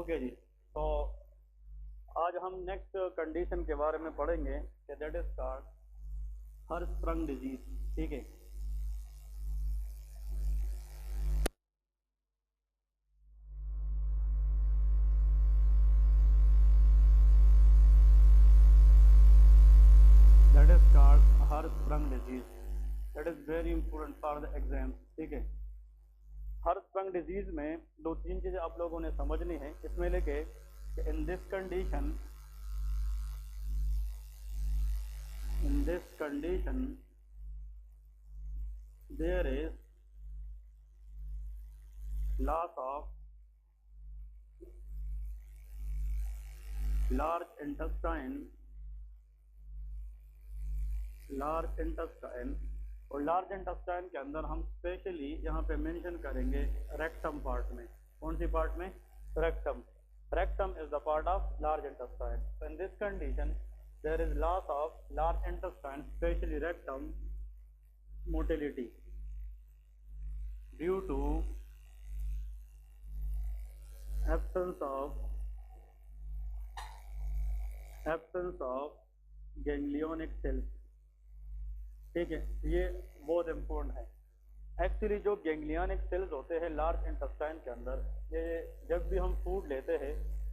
Okay जी। तो आज हम नेक्स्ट कंडीशन के बारे में पढ़ेंगे कि that is called Hirschsprung disease. ठीक है। That is called Hirschsprung disease. That is very important for the exam. ठीक है। हर्शस्प्रंग डिजीज में दो तीन चीजें आप लोगों ने समझनी है इसमें लेके इन this condition there is loss of large intestine और लार्ज इंटेस्टाइन के अंदर हम स्पेशली यहाँ पे मेंशन करेंगे रेक्टम पार्ट में। कौन सी पार्ट में? Rectum is the part of large intestine. In this condition there is loss of large intestine specially rectum motility due to absence of ganglionic cells। ठीक है, ये बहुत इंपॉर्टेंट है। एक्चुअली जो गैंग्लियनिक सेल्स होते हैं लार्ज इंटेस्टाइन के अंदर, ये जब भी हम फूड लेते हैं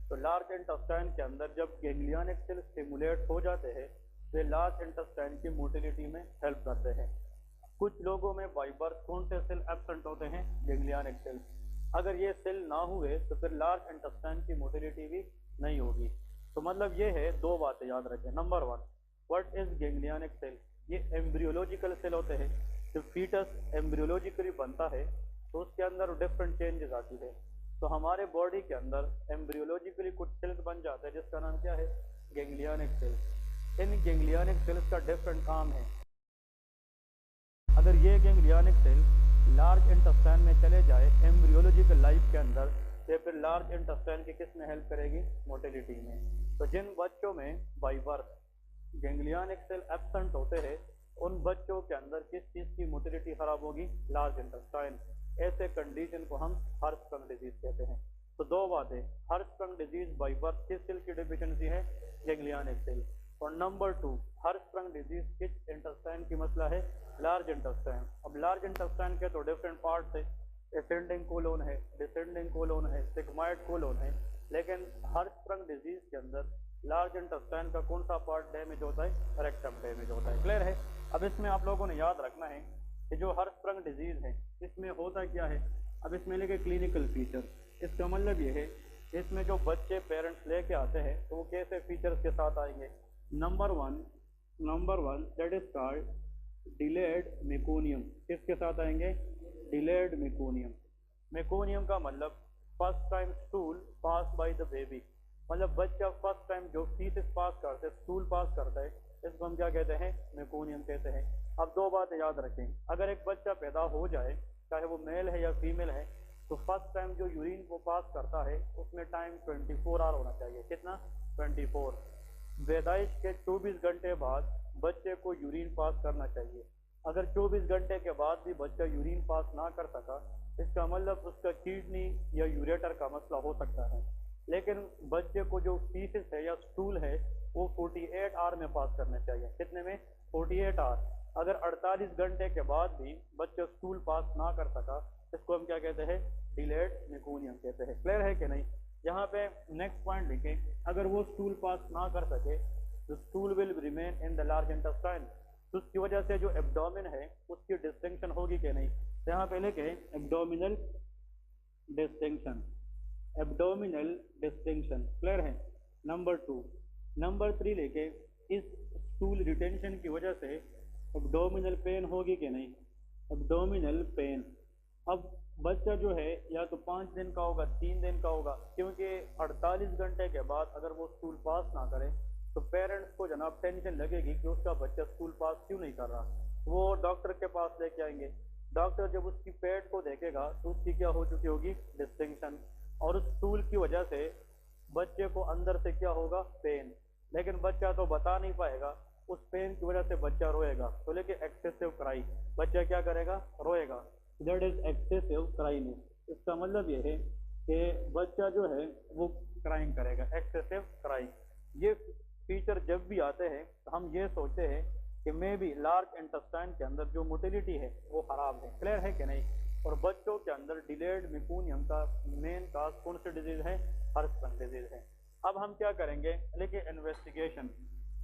तो लार्ज इंटेस्टाइन के अंदर जब गैंग्लियनिक सेल्स स्टिमुलेट हो जाते हैं वे लार्ज इंटेस्टाइन की मोटिलिटी में हेल्प करते हैं। कुछ लोगों में बाय बर्थ कौन से सेल एब्सेंट होते हैं? Ganglionic cells. अगर ये सेल ना हुए तो फिर लार्ज इंटेस्टाइन की मोटिलिटी भी नहीं होगी। तो मतलब ये है, दो बातें याद रखें। Number one, what is ganglionic cell? ये एम्ब्रियोलॉजिकल सेल होते हैं। जब फीटस एम्ब्रियोलॉजिकली बनता है तो उसके अंदर डिफरेंट चेंजेस आती है। तो हमारे बॉडी के अंदर एम्ब्रियोलॉजिकली कुछ सेल्स बन जाते हैं जिसका नाम क्या है? Ganglionic cells. इन गैंग्लियनिक सेल्स का डिफरेंट काम है। अगर ये गैंग्लियनिक सेल लार्ज इंटेस्टाइन में चले जाए एम्ब्रियोलॉजिकल लाइफ के अंदर तो फिर लार्ज इंटेस्टाइन की किस में हेल्प करेगी? मोटिलिटी में। तो जिन बच्चों में by birth ganglionic cell absent होते हैं उन बच्चों के अंदर किस चीज की मोटिलिटी खराब होगी? Large intestine. ऐसे कंडीशन को हम हर्शस्प्रंग डिजीज कहते हैं। तो दो बातें, हर्शस्प्रंग डिजीज बाय बर्थ किस सेल की डिफिशिएंसी है? Ganglionic cell. और नंबर टू, हर्शस्प्रंग डिजीज किस इंटेस्टाइन की मसला है? Large intestine. अब लार्ज इंटेस्टाइन के तो डिफरेंट पार्ट है, असेंडिंग कोलोन है, डिसेंडिंग कोलोन है, सिग्मॉइड कोलोन है, लेकिन हर्शस्प्रंग डिजीज के अंदर लार्ज इंटेस्टाइन का कौन सा पार्ट डैमेज होता है? रेक्टम डैमेज होता है। क्लियर है? अब इसमें आप लोगों ने याद रखना है कि जो हर्शस्प्रंग डिजीज है इसमें होता क्या है। अब इसमें लेके क्लिनिकल फीचर, इसका मतलब ये है इसमें जो बच्चे पेरेंट्स लेके आते हैं तो वो कैसे फीचर्स के साथ आएंगे? Number one that is called delayed meconium. किसके साथ आएंगे? Delayed meconium. मेकोनियम का मतलब first time stool pass by the baby. मतलब बच्चा फर्स्ट टाइम जो फीसिस पास करते हैं, स्टूल पास करता है, इसको हम क्या कहते हैं? मेकोनियम कहते हैं। अब दो बातें याद रखें, अगर एक बच्चा पैदा हो जाए चाहे वो मेल है या फीमेल है तो फर्स्ट टाइम जो यूरिन को पास करता है उसमें टाइम 24 आवर होना चाहिए। कितना? 24। पैदाइश के 24 घंटे बाद बच्चे को यूरिन पास करना चाहिए। अगर 24 घंटे के बाद भी बच्चा यूरिन पास ना कर सका इसका मतलब उसका किडनी या यूरेटर का मसला हो सकता है। लेकिन बच्चे को जो फीसिस है या स्टूल है वो 48 आवर में पास करना चाहिए। कितने में? 48 आवर। अगर 48 घंटे के बाद भी बच्चा स्टूल पास ना कर सका इसको हम क्या कहते हैं? डिलेड मेकोनियम कहते हैं। क्लियर है कि नहीं? यहाँ पे नेक्स्ट पॉइंट लिखें, अगर वो स्टूल पास ना कर सके तो stool will remain in the large intestine. तो उसकी वजह से जो एब्डोमेन है उसकी डिस्टिंक्शन होगी कि नहीं? तो यहाँ पे लिखे एब्डोमिनल डिस्टिंक्शन। क्लियर है? Number two. नंबर थ्री लेके इस स्टूल रिटेंशन की वजह से एब्डोमिनल पेन होगी कि नहीं? Abdominal pain. अब बच्चा जो है या तो 5 दिन का होगा, 3 दिन का होगा, क्योंकि 48 घंटे के बाद अगर वो स्कूल पास ना करे तो पेरेंट्स को जनाब टेंशन लगेगी कि उसका बच्चा स्कूल पास क्यों नहीं कर रहा। वो डॉक्टर के पास लेके आएंगे। डॉक्टर जब उसकी पेट को देखेगा तो उसकी क्या हो चुकी होगी? डिस्टिंक्शन। और उस स्टूल की वजह से बच्चे को अंदर से क्या होगा? पेन। लेकिन बच्चा तो बता नहीं पाएगा, उस पेन की वजह से बच्चा रोएगा। तो लेके एक्सेसिव क्राई, बच्चा क्या करेगा? रोएगा। That is excessive cryness. इसका मतलब ये है कि बच्चा जो है वो क्राइंग करेगा, एक्सेसिव क्राइंग। ये फीचर जब भी आते हैं तो हम ये सोचते हैं कि मे बी लार्ज इंटेस्टाइन के अंदर जो मोटिलिटी है वो खराब है। क्लियर है कि नहीं? और बच्चों के अंदर डिलेड मेक्यूनियम का मेन काज कौन सी डिजीज है? हर्शबर्ग डिजीज है। अब हम क्या करेंगे, लेके इन्वेस्टिगेशन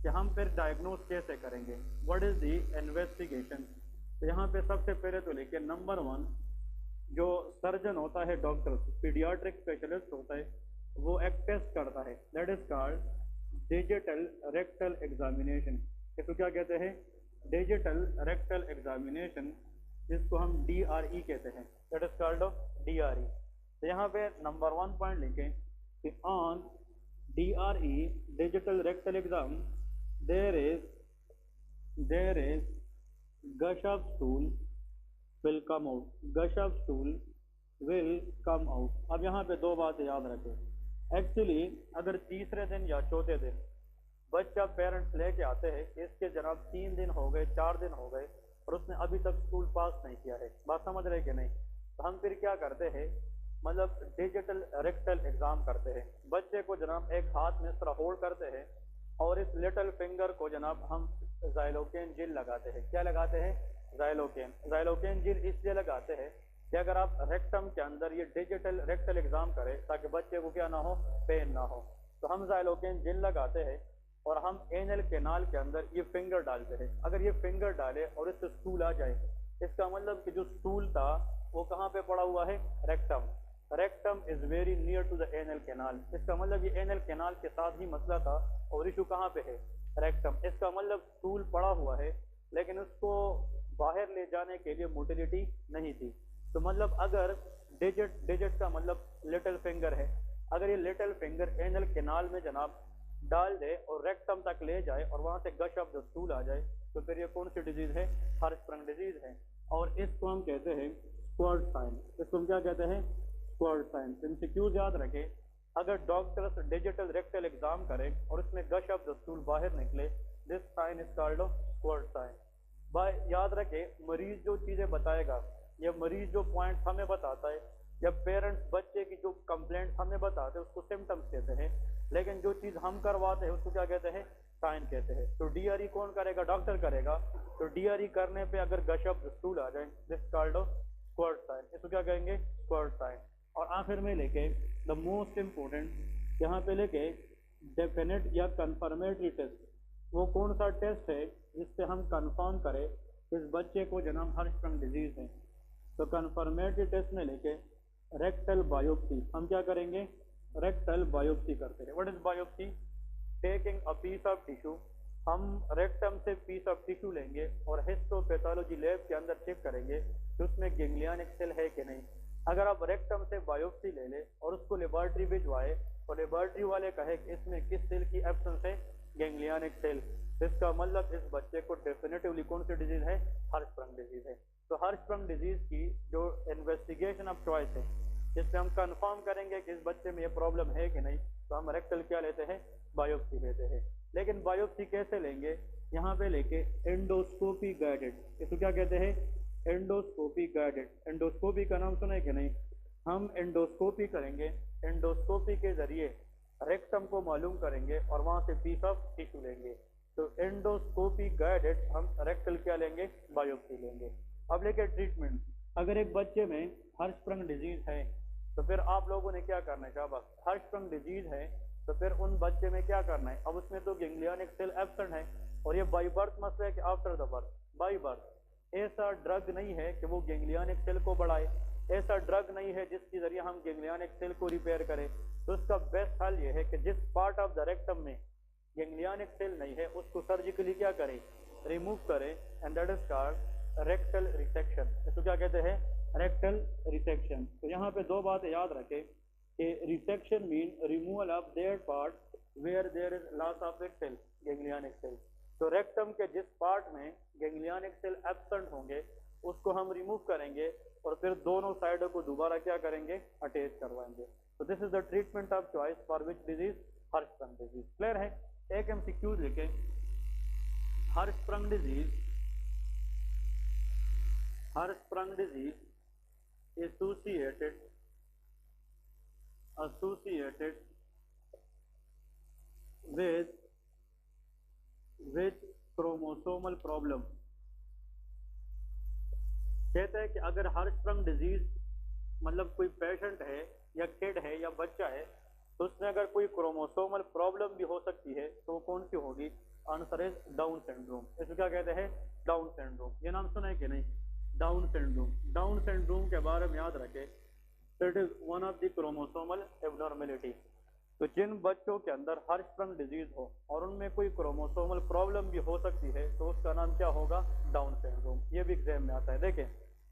कि हम फिर डायग्नोज कैसे करेंगे। What is the investigation? तो यहाँ पे सबसे पहले तो लेके नंबर 1, जो सर्जन होता है, डॉक्टर पीडियाट्रिक स्पेशलिस्ट होता है, वो एक टेस्ट करता है, that is called digital rectal examination. इसको क्या कहते हैं? डिजिटल रेक्टल एग्जामिनेशन, जिसको हम DRE कहते हैं, दैट इज कॉल्ड DRE। तो यहाँ पे नंबर 1 पॉइंट लिखें कि on DRE digital rectal exam there is gush of stool will come out, gush of stool will come out। अब यहाँ पे दो बातें याद रखें। एक्चुअली अगर तीसरे दिन या चौथे दिन बच्चा पेरेंट्स लेके आते हैं कि इसके जनाब 3 दिन हो गए, 4 दिन हो गए और उसने अभी तक स्कूल पास नहीं किया है, बात समझ रहे कि नहीं? तो हम फिर क्या करते हैं, मतलब डिजिटल रेक्टल एग्जाम करते हैं। बच्चे को जनाब एक हाथ में इस तरह होल्ड करते हैं और इस लिटिल फिंगर को जनाब हम ज़ाइलोकेन जेल लगाते हैं। क्या लगाते हैं? ज़ाइलोकेन जेल इसलिए लगाते हैं कि अगर आप रेक्टम के अंदर ये डिजिटल रेक्टल एग्जाम करें ताकि बच्चे को क्या ना हो, पेन ना हो, तो हम ज़ाइलोकेन जेल लगाते हैं और हम एनल कैनाल के अंदर ये फिंगर डालते हैं। अगर ये फिंगर डाले और इससे स्टूल आ जाए, इसका मतलब कि जो स्टूल था वो कहाँ पे पड़ा हुआ है? Rectum. Rectum is very near to the anal canal. इसका मतलब ये एनल कैनाल के साथ ही मसला था और इशू कहाँ पे है? रेक्टम। इसका मतलब स्टूल पड़ा हुआ है लेकिन उसको बाहर ले जाने के लिए मोटिलिटी नहीं थी। तो मतलब अगर डिजिट का मतलब लिटिल फिंगर है, अगर ये लिटिल फिंगर एनल कैनाल में जनाब डाल दे और रेक्टम तक ले जाए और वहां से गश ऑफ द स्टूल आ जाए, तो फिर ये कौन सी डिजीज है? हर्शबर्ग डिजीज है। और इसको हम कहते हैं स्क्वाड साइन। इसको हम क्या कहते हैं? Squad sign. एमसीक्यूज याद रखें, अगर डॉक्टर्स डिजिटल रेक्टल एग्जाम करें और उसमें गश ऑफ द स्टूल बाहर निकले, this sign is called squad sign. याद रखें, मरीज जो चीजें बताएगा या मरीज जो पॉइंट हमें बताता है या पेरेंट्स बच्चे की जो कंप्लेंट हमें बताते हैं उसको सिम्टम्स कहते हैं, लेकिन जो चीज हम करवाते हैं उसको क्या कहते हैं? साइन कहते हैं। तो DRE कौन करेगा? डॉक्टर करेगा। तो DRE करने पे अगर गश ऑफ द स्टूल आ जाए, दिस कॉल्ड स्क्वाड साइन। इसको क्या कहेंगे? Squad sign. और आखिर में लेके द मोस्ट इम्पोर्टेंट यहाँ पे लेके डेफिनेट या कंफर्मेटरी टेस्ट। वो कौन सा टेस्ट है जिससे हम कंफर्म करें इस बच्चे को जनाब हर्शबर्ग डिजीज है? तो कंफर्मेटरी टेस्ट में लेके रेक्टल बायोप्सी। हम क्या करेंगे? रेक्टल बायोप्सी करते हैं। What is biopsy? Taking a piece of tissue. हम रेक्टम से पीस ऑफ टिश्यू लेंगे और हिस्टोपैथोलॉजी लैब के अंदर चेक करेंगे कि उसमें गैंग्लियनिक सेल है कि नहीं। अगर आप रेक्टम से बायोप्सी ले लें और उसको लेबॉर्ट्री भिजवाए और लेबॉर्ट्री वाले कहे कि इसमें किस सेल की एब्सेंस है? Ganglionic cell. इसका मतलब इस बच्चे को डेफिनेटिवली कौन सी डिजीज है? हर्शबर्ग डिजीज है। तो हर्शबर्ग डिजीज की जो इन्वेस्टिगेशन ऑफ चॉइस है, जिससे हम कंफर्म करेंगे कि इस बच्चे में ये प्रॉब्लम है कि नहीं, तो हम रेक्टल क्या लेते हैं? बायोप्सी लेते हैं। लेकिन बायोप्सी कैसे लेंगे? यहाँ पे लेके एंडोस्कोपी गाइडेड। इसको क्या कहते हैं? Endoscopy guided. एंडोस्कोपी का नाम सुना है कि नहीं? हम एंडोस्कोपी करेंगे, एंडोस्कोपी के जरिए रेक्टम को मालूम करेंगे और वहां से पीस ऑफ टिश्यू लेंगे। तो एंडोस्कोपी गाइडेड हम रेक्टल क्या लेंगे? बायोप्सी लेंगे। अब लेके ट्रीटमेंट। अगर एक बच्चे में हर्शबर्ग डिजीज है तो फिर आप लोगों ने क्या करना है? शाबाश। हर्शबर्ग डिजीज है तो फिर उन बच्चे में क्या करना है? अब उसमें तो गैंग्लियनिक सेल एब्सेंट है और ये बाई बर्थ मसला है कि after the birth? By birth. ऐसा ड्रग नहीं है कि वो गैंग्लियनिक सेल को बढ़ाए, ऐसा ड्रग नहीं है जिसके जरिए हम गैंग्लियनिक सेल को रिपेयर करें। तो उसका बेस्ट हल ये है कि जिस पार्ट ऑफ द रेक्टम में गैंग्लियनिक सेल नहीं है उसको सर्जिकली क्या करें? रिमूव करें, and that is called rectal resection. इसको क्या कहते हैं? Rectal resection. तो यहाँ पे दो बातें याद रखें कि resection mean removal of that part where there is loss of cell, ganglionic cell. तो रेक्टम के जिस पार्ट में गैंग्लियनिक सेल एब्सेंट होंगे उसको हम रिमूव करेंगे और फिर दोनों साइडों को दोबारा क्या करेंगे? अटैच करवाएंगे। तो this is the treatment of choice for which disease? Hirschberg disease. Clear है? एक एमसीक्यू लिखे, Hirschberg disease associated associated with which chromosomal problem। कहते हैं कि अगर हर्शस्प्रंग डिजीज मतलब कोई पेशेंट है या किड है या बच्चा है तो उसमें अगर कोई क्रोमोसोमल प्रॉब्लम भी हो सकती है तो वो कौन सी होगी? Answer is down syndrome. इसको क्या कहते हैं? Down syndrome. ये नाम सुना है कि नहीं? Down syndrome. डाउन सिंड्रोम के बारे में याद रखें, it is one of the chromosomal abnormality. तो जिन बच्चों के अंदर हर्शस्प्रंग डिजीज हो और उनमें कोई क्रोमोसोमल प्रॉब्लम भी हो सकती है तो उसका नाम क्या होगा? Down syndrome. ये भी एग्जाम में आता है। देखें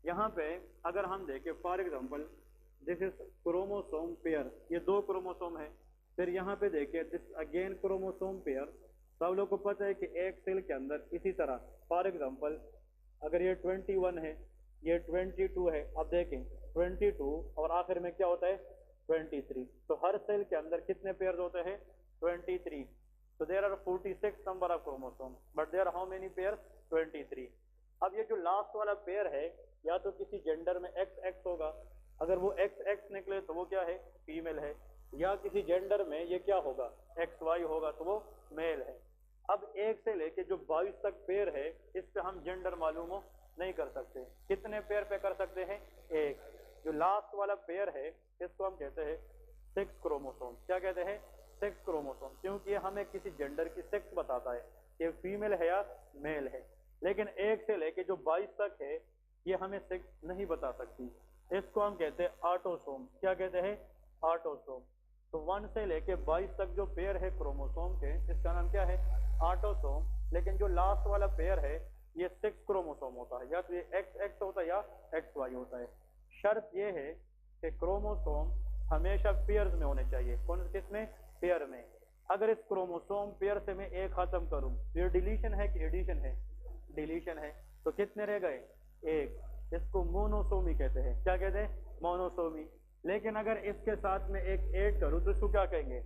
यहाँ पे अगर हम देखें for example this is chromosome pair, ये दो क्रोमोसोम है। फिर यहाँ पे देखिए दिस अगेन क्रोमोसोम पेयर। सब लोग को पता है कि एक सेल के अंदर इसी तरह फॉर एग्जांपल अगर ये 21 है, ये 22 है, अब देखें 22 और आखिर में क्या होता है? 23। तो हर सेल के अंदर कितने पेयर होते हैं? 23। तो there are 46 number of chromosome but there how many pair? 23। अब ये जो लास्ट वाला पेयर है या तो किसी जेंडर में XX होगा, अगर वो XX निकले तो वो क्या है? फीमेल है। या किसी जेंडर में ये क्या होगा? XY होगा तो वो मेल है। अब 1 से लेके जो 22 तक पेयर है इस पे हम जेंडर मालूम हो नहीं कर सकते। कितने पेयर पे कर सकते हैं? 1। जो लास्ट वाला पेयर है इसको हम कहते हैं 6 क्रोमोसोम। क्या कहते हैं? 6 क्रोमोसोम, क्योंकि ये हमें किसी जेंडर की सेक्स बताता है कि फीमेल है या मेल है। लेकिन 1 से लेके जो 22 तक है ये हमें सेक्स नहीं बता सकती। इसको हम कहते हैं ऑटोसोम। क्या कहते हैं? ऑटोसोम। तो 1 से लेके 22 तक जो पेयर है क्रोमोसोम के इसका नाम क्या है? ऑटोसोम। लेकिन जो लास्ट वाला पेयर है ये 6 क्रोमोसोम होता है, या तो ये XX होता है या XY होता है। शर्त ये है कि क्रोमोसोम हमेशा पेयर्स में होने चाहिए। कौन किसमें? पेयर में। अगर इस क्रोमोसोम पेयर से मैं एक खत्म करूं तो ये डिलीशन है कि एडिशन है? डिलीशन है। तो कितने रह गए? 1। इसको मोनोसोमी कहते हैं। क्या कहते हैं? मोनोसोमी। लेकिन अगर इसके साथ में एक ऐड करूं तो इसको क्या कहेंगे?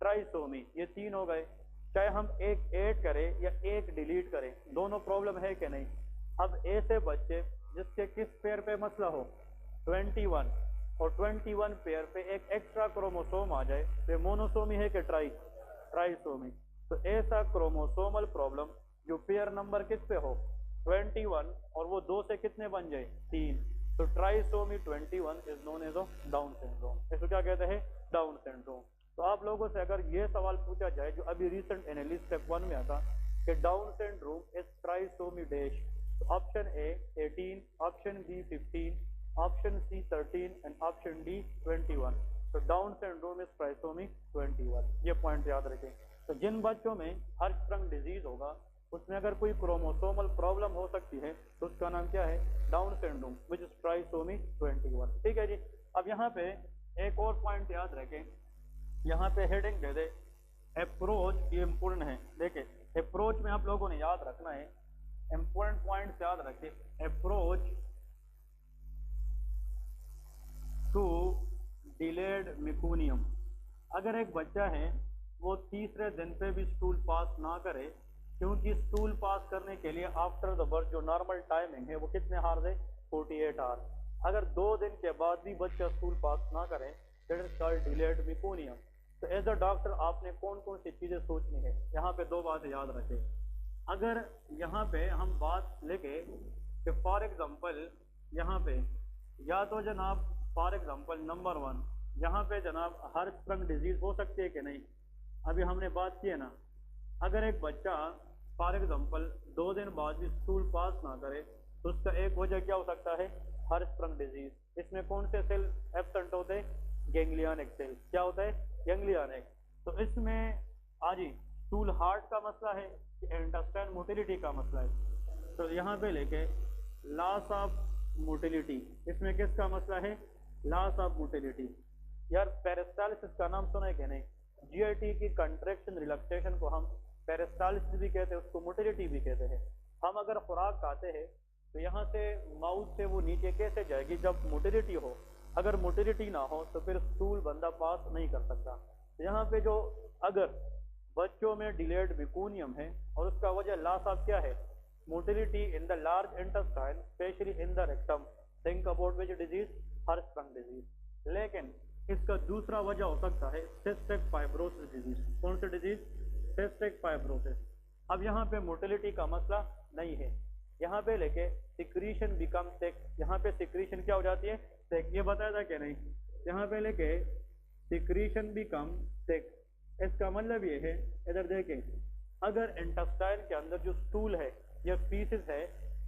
ट्राइसोमी। ये 3 हो गए। चाहे हम एक ऐड करें या एक डिलीट करें दोनों प्रॉब्लम है कि नहीं? अब ऐसे बच्चे जिसके किस पेयर पे मसला हो? 21 और 21 पेयर पे एक एक्स्ट्रा क्रोमोसोम आ जाए तो मोनोसोमी है कि ट्राइसोमी। तो ऐसा क्रोमोसोमल प्रॉब्लम जो पेयर नंबर किस पे हो? 21 और वो 2 से कितने बन जाए? 3। तो trisomy 21 is known as Down syndrome. इसको क्या कहते हैं? Down syndrome. तो आप लोगों से अगर ये सवाल पूछा जाए जो अभी रिसेंट एनालिसिस स्टेप 1 में आता कि Down syndrome is trisomy dash, तो option A 18, option B 15, option C 13 and option D 21। तो डाउन सिंड्रोम इज ट्राइसोमी 21। ये पॉइंट याद रखें। तो जिन बच्चों में हर्शस्प्रंग डिजीज होगा उसमें अगर कोई क्रोमोसोमल प्रॉब्लम हो सकती है तो उसका नाम क्या है? Down syndrome which is trisomy 21। ठीक है जी। अब यहाँ पे एक और पॉइंट याद रखें, यहाँ पे हेडिंग दे दे अप्रोच। ये इम्पोर्टेंट है। देखिए अप्रोच में आप लोगों ने याद रखना है, इम्पोर्टेंट पॉइंट याद रखें। Approach to delayed meconium. अगर एक बच्चा है वो तीसरे दिन पे भी स्टूल पास ना करे, क्योंकि स्टूल पास करने के लिए आफ्टर द बर्थ जो नॉर्मल टाइमिंग है वो कितने आवर्स है? 48 आवर्स। अगर 2 दिन के बाद भी बच्चा स्टूल पास ना करे that is called delayed meconium. तो एज अ डॉक्टर आपने कौन कौन सी चीजें सोचनी है? यहाँ पे 2 बातें याद रखें। अगर यहाँ पे हम बात लेके कि फॉर एग्जांपल यहाँ पे या तो जनाब फॉर एग्जांपल नंबर 1 यहाँ पे जनाब हर्शस्प्रंग डिजीज हो सकती है कि नहीं? अभी हमने बात की है ना। अगर एक बच्चा फॉर एग्जांपल 2 दिन बाद भी स्कूल पास ना करे तो उसका एक वजह क्या हो सकता है? Hirschsprung disease. इसमें कौन से सेल एब्सेंट होते हैं? Ganglionic cell. क्या होता है? गैंग्लियनिक। तो इसमें आज ही स्टूल हार्ट का मसला है कि इंटेस्टाइन मोटिलिटी का मसला है? तो यहाँ पे लेके लॉस ऑफ मोटिलिटी, इसमें किसका मसला है? Loss of motility. यार पेरिस्टालिसिस का नाम सुना है कि नहीं? जीआईटी की कंट्रैक्शन रिलैक्सेशन को हम पेरिस्टालिसिस भी कहते हैं, उसको मोटिलिटी भी कहते हैं। हम अगर खुराक खाते हैं तो यहाँ से माउथ से वो नीचे कैसे जाएगी जब मोटिलिटी हो? अगर मोटिलिटी ना हो तो फिर स्टूल बंदा पास नहीं कर सकता। तो यहाँ पे जो अगर बच्चों में डिलेड मेकोनियम है और उसका वजह लॉस ऑफ क्या है? Motility in the large intestine specially in the rectum. Think about which disease? Hirschsprung disease. लेकिन इसका दूसरा वजह हो सकता है सिस्टिक फाइब्रोसिस डिजीज। कौन सी डिजीज? Cystic fibrosis. अब यहाँ पे मोटिलिटी का मसला नहीं है, यहाँ पे लेके सिक्रीशन बिकम थिक। यहाँ पे सिक्रीशन क्या हो जाती है? थिक। ये बताया था क्या नहीं? यहाँ पे लेके सिक्रीशन बिकम थिक। इसका मतलब ये है, इधर देखें, अगर इंटेस्टाइन के अंदर जो स्टूल है या फीसिस है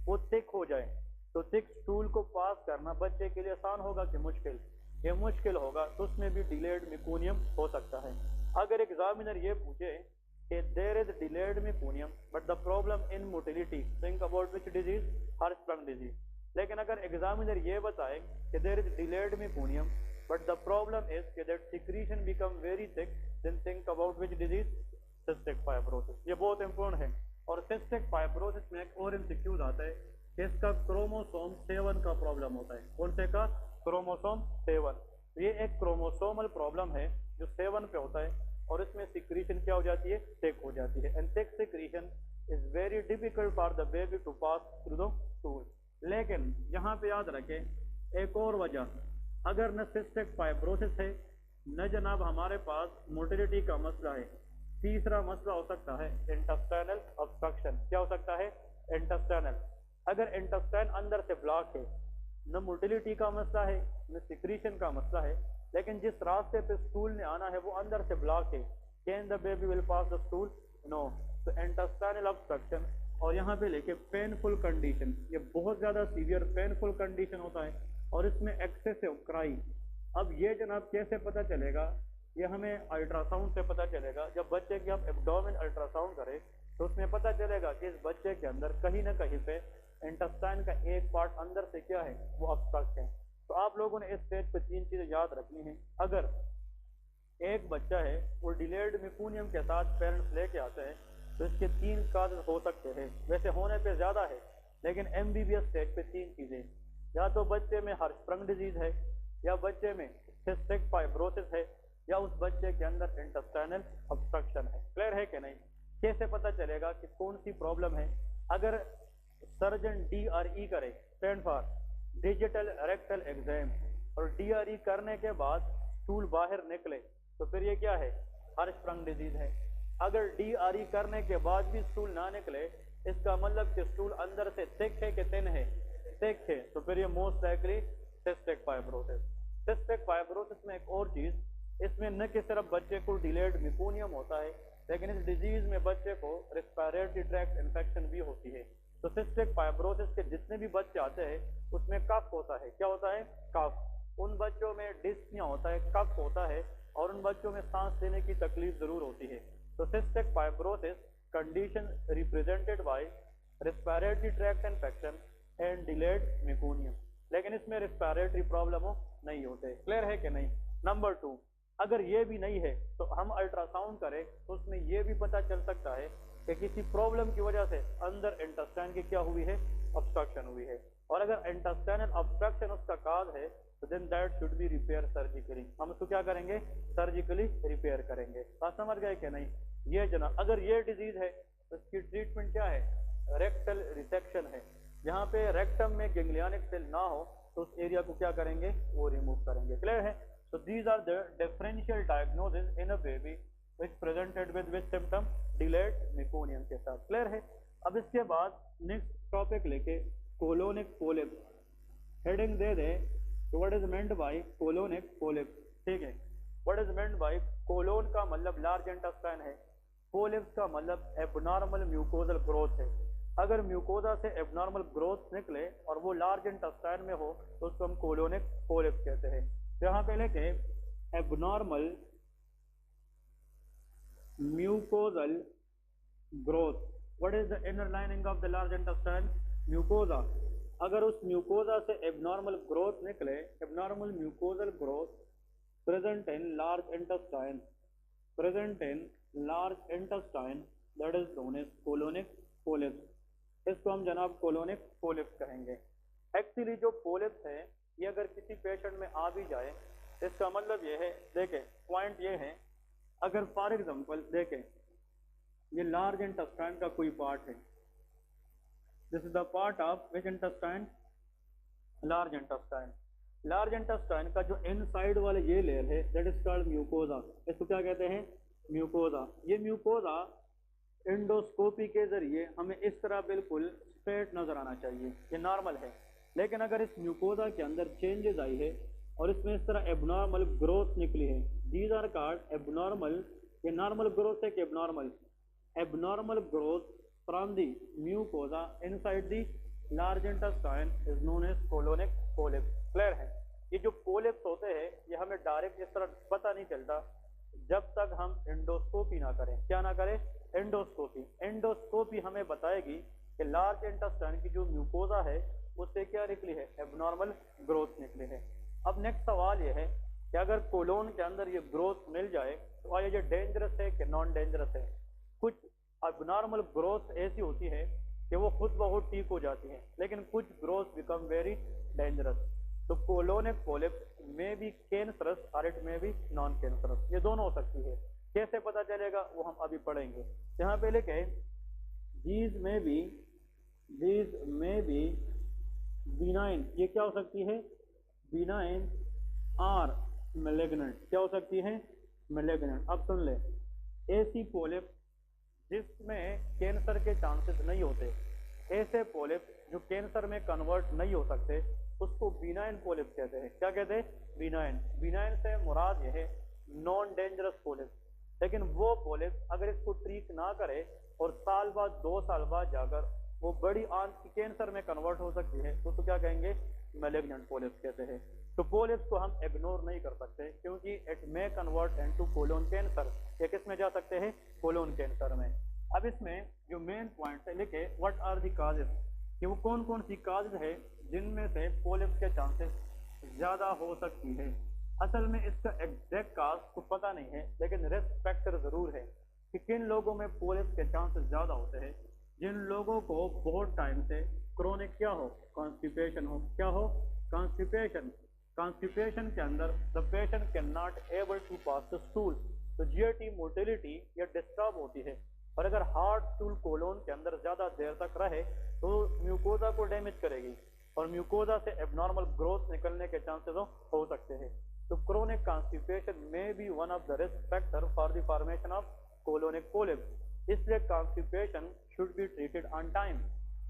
वो थिक हो जाए तो थिक स्टूल को पास करना बच्चे के लिए आसान होगा कि मुश्किल? ये मुश्किल होगा, तो उसमें भी डिलेड मेकोनियम हो सकता है। अगर एग्जामिनर ये पूछे कि there is delayed meconium but the problem in motility, think about which disease? Hirschsprung disease. लेकिन अगर एग्जामिनर ये बताए कि there is delayed meconium but the problem is कि that secretion become very thick, then think about which disease? Cystic fibrosis. ये बहुत important है। और सिस्टिक फाइब्रोसिस में एक और एमसीक्यूज आता है कि इसका क्रोमोसोम 7 का प्रॉब्लम होता है। कौन से का? क्रोमोसोम 7। ये एक क्रोमोसोमल प्रॉब्लम है जो 7 पे होता है और इसमें सिक्रीशन क्या हो जाती है? थिक हो जाती है। And thick secretion is very difficult for the baby to pass through the stool. लेकिन यहाँ पे याद रखें एक और वजह, अगर न सिस्टिक फाइब्रोसिस है न जनाब हमारे पास मोटिलिटी का मसला है, तीसरा मसला हो सकता है इंटेस्टाइनल ऑब्स्ट्रक्शन। क्या हो सकता है? इंटेस्टाइनल। अगर इंटेस्टाइन अंदर से ब्लॉक है, न मोटिलिटी का मसला है न सिक्रीशन का मसला है, लेकिन जिस रास्ते पे स्टूल ने आना है वो अंदर से ब्लॉक है, can the baby will pass the stool? No. तो इंटेस्टाइनल ऑब्स्ट्रक्शन और यहाँ पे लेके पेनफुल कंडीशन, ये बहुत ज्यादा सीवियर पेनफुल कंडीशन होता है और इसमें एक्सेसिव क्राई। अब ये जनाब कैसे पता चलेगा? ये हमें अल्ट्रासाउंड से पता चलेगा। जब बच्चे की हम एब्डोमेन अल्ट्रासाउंड करें तो उसमें पता चलेगा कि इस बच्चे के अंदर कहीं ना कहीं पे इंटेस्टाइन का एक पार्ट अंदर से क्या है? वो ऑब्स्ट्रक्ट है। तो आप लोगों ने इस स्टेज पे 3 चीजें याद रखनी है। अगर एक बच्चा है वो डिलेड मेकोनियम के साथ पेरेंट्स लेके आते हैं तो इसके 3 काज हो सकते हैं। वैसे होने पे ज्यादा है लेकिन एमबीबीएस स्टेज पे 3 चीजें, या तो बच्चे में हर्शस्प्रंग डिजीज है, या बच्चे में सिस्टिक फाइब्रोसिस है, या उस बच्चे के अंदर इंटेस्टाइनल ऑब्स्ट्रक्शन है। क्लियर है कि नहीं? कैसे पता चलेगा कि कौन सी प्रॉब्लम है? अगर सर्जन DRE करे, stand for digital rectal exam, और DRE करने के बाद स्टूल बाहर निकले तो फिर ये क्या है? हर्शस्प्रंग डिजीज है। अगर DRE करने के बाद भी स्टूल ना निकले, इसका मतलब कि स्टूल अंदर से थिक है कि थिन है? थिक है, तो फिर ये most likely cystic fibrosis. Cystic fibrosis में एक और चीज, इसमें न कि सिर्फ बच्चे को डिलेड मेकोनियम होता है लेकिन इस डिजीज में बच्चे को रेस्पिरेटरी ट्रैक्ट इन्फेक्शन भी होती है। तो सिस्टिक फाइब्रोसिस के जितने भी बच्चे आते हैं उसमें कफ होता है। क्या होता है? कफ। उन बच्चों में डिस्निया होता है, कफ होता है, और उन बच्चों में सांस लेने की तकलीफ जरूर होती है। तो cystic fibrosis condition represented by respiratory tract infection and delayed meconium, लेकिन इसमें रेस्पिरेटरी प्रॉब्लम नहीं होते। क्लियर है कि नहीं? नंबर 2, अगर ये भी नहीं है तो हम अल्ट्रासाउंड करें तो उसमें ये भी पता चल सकता है कि किसी प्रॉब्लम की वजह से अंदर इंटेस्टाइन की क्या हुई है? ऑब्स्ट्रक्शन हुई है। और अगर इंटेस्टाइनल ऑब्स्ट्रक्शन उसका काज है तो then that should be repair surgically. हम उसको क्या करेंगे? सर्जिकली रिपेयर करेंगे। बात समझ गए कि नहीं? ये जनाब अगर ये डिजीज है तो इसकी ट्रीटमेंट क्या है? रेक्टल रिसेक्शन है। जहाँ पे रेक्टम में गैंग्लियनिक सेल ना हो तो उस एरिया को क्या करेंगे? वो रिमूव करेंगे। क्लियर है? So these are the differential diagnosis in a baby which presented with which symptom? Delayed meconium के साथ। क्लियर है? अब इसके बाद नेक्स्ट टॉपिक लेके कोलोनिक पोलिप्स, हेडिंग दे दे what is meant by colonic polyps. ठीक है, what is meant by colon का मतलब लार्ज इंटेस्टाइन है, पोलिप्स का मतलब एबनॉर्मल म्यूकोजल ग्रोथ है। अगर म्यूकोजा से एबनॉर्मल ग्रोथ निकले और वो लार्ज इंटेस्टाइन में हो तो उसको हम कोलोनिक पोलिप्स कहते हैं। यहाँ पे लेके abnormal mucosal growth, what is the inner lining of the large intestine? Mucosa. अगर उस म्यूकोजा से एबनॉर्मल ग्रोथ निकले, abnormal mucosal growth present in large intestine, present in large intestine, that is known as colonic polyps. इसको हम जनाब colonic polyps कहेंगे। Actually जो polyps है ये अगर किसी पेशेंट में आ भी जाए इसका मतलब ये है, देखें पॉइंट ये है, अगर फॉर एग्जांपल देखें ये लार्ज इंटेस्टाइन का कोई पार्ट है, this is the part of which intestine? Large intestine. Large intestine का जो इनसाइड वाला ये लेयर है दैट इज कॉल्ड म्यूकोजा। इसको क्या कहते हैं? म्यूकोजा। ये म्यूकोजा एंडोस्कोपी के जरिए हमें इस तरह बिल्कुल स्ट्रेट नजर आना चाहिए, ये नॉर्मल है। लेकिन अगर इस म्यूकोजा के अंदर चेंजेस आई है और इसमें इस तरह एबनॉर्मल ग्रोथ निकली है, दीज आर कॉल्ड एबनॉर्मल। ये नॉर्मल ग्रोथ है कि abnormal? Abnormal growth from the mucosa inside the large intestine is known as colonic polyps. Clear है? ये जो पोलिप्स होते हैं ये हमें डायरेक्ट इस तरह पता नहीं चलता जब तक हम एंडोस्कोपी ना करें। क्या ना करें? एंडोस्कोपी। एंडोस्कोपी हमें बताएगी कि लार्ज इंटेस्टाइन की जो म्यूकोजा है उससे क्या निकली है? एबनॉर्मल ग्रोथ निकली है। अब नेक्स्ट सवाल ये है कि अगर कोलोन के अंदर ये ग्रोथ मिल जाए तो क्या ये डेंजरस है कि नॉन डेंजरस है? कुछ एबनॉर्मल ग्रोथ ऐसी होती है कि वो खुद ब खुद ठीक हो जाती है, लेकिन कुछ ग्रोथ बिकम वेरी डेंजरस। तो कोलोनिक पोलिप्स में भी कैंसरस और इट में भी नॉन कैंसरस, ये दोनों हो सकती है। कैसे पता चलेगा वो हम अभी पढ़ेंगे। यहाँ पे लिखे दीज में भी बिनाइन, ये क्या हो सकती है? Benign or malignant. क्या हो सकती है? मैलिग्नेंट। अब सुन ले, ऐसी पोलिप जिसमें कैंसर के चांसेस नहीं होते, ऐसे पोलिप जो कैंसर में कन्वर्ट नहीं हो सकते, उसको बिनाइन पोलिप कहते हैं। क्या कहते हैं? बिनाइन। बिनाइन से मुराद यह है नॉन डेंजरस पोलिप। लेकिन वो पोलिप अगर इसको ट्रीट ना करे और साल बाद 2 साल बाद जाकर वो बड़ी आंत कैंसर में कन्वर्ट हो सकती है तो क्या कहेंगे? मैलिग्नेंट पोलिप्स कहते हैं। तो पोलिप्स को हम इग्नोर नहीं कर सकते क्योंकि it may convert into colon cancer. ये किस में जा सकते हैं? कोलोन कैंसर में। अब इसमें जो मेन पॉइंट है लिखे व्हाट आर द काजेस, कि वो कौन कौन सी काजेस है जिनमें से पोलिप्स के चांसेस ज्यादा हो सकती है। असल में इसका एग्जैक्ट काज तो पता नहीं है, लेकिन रिस्क फैक्टर जरूर है कि किन लोगों में पोलिप्स के चांसेस ज्यादा होते हैं। जिन लोगों को बहुत टाइम से क्रोनिक क्या हो? कॉन्स्टिपेशन हो। क्या हो? कॉन्स्टिपेशन। कॉन्स्टिपेशन के अंदर the patient can not able to pass the stool, तो जीआईटी मोटिलिटी या डिस्टर्ब होती है। और अगर हार्ड स्टूल कोलोन के अंदर ज्यादा देर तक रहे तो म्यूकोजा को डैमेज करेगी और म्यूकोजा से एबनॉर्मल ग्रोथ निकलने के चांसेस हो सकते हैं। तो क्रोनिक कॉन्स्टिपेशन में be one of the risk factor for the formation of colonic polyps. इसलिए constipation should be treated on time.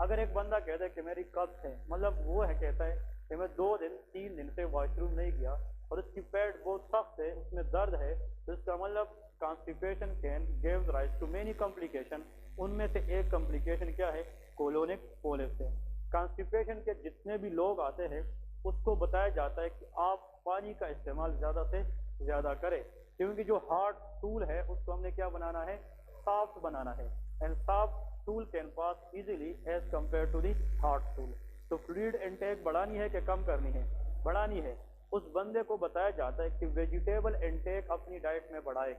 अगर एक बंदा कहता है कि मेरी कब्ज है, मतलब वो है कहता है कि मैं 2 दिन 3 दिन से वॉशरूम नहीं गया और उसकी पेट बहुत सख्त है, उसमें दर्द है, तो इसका मतलब constipation can give rise to many complication. उनमें से एक कॉम्प्लिकेशन क्या है? कोलोनिक पोलिप्स है। कॉन्स्टिपेशन के जितने भी लोग आते हैं उसको बताया जाता है कि आप पानी का इस्तेमाल ज्यादा से ज्यादा करें, क्योंकि जो हार्ड स्टूल है उसको हमने क्या बनाना है? सॉफ्ट बनाना है। And soft stool can pass easily as compare to the hard stool. तो फ्लूइड इनटेक बढ़ानी है कि कम करनी है? बढ़ानी है। उस बंदे को बताया जाता है कि वेजिटेबल इनटेक अपनी डाइट में बढ़ाए,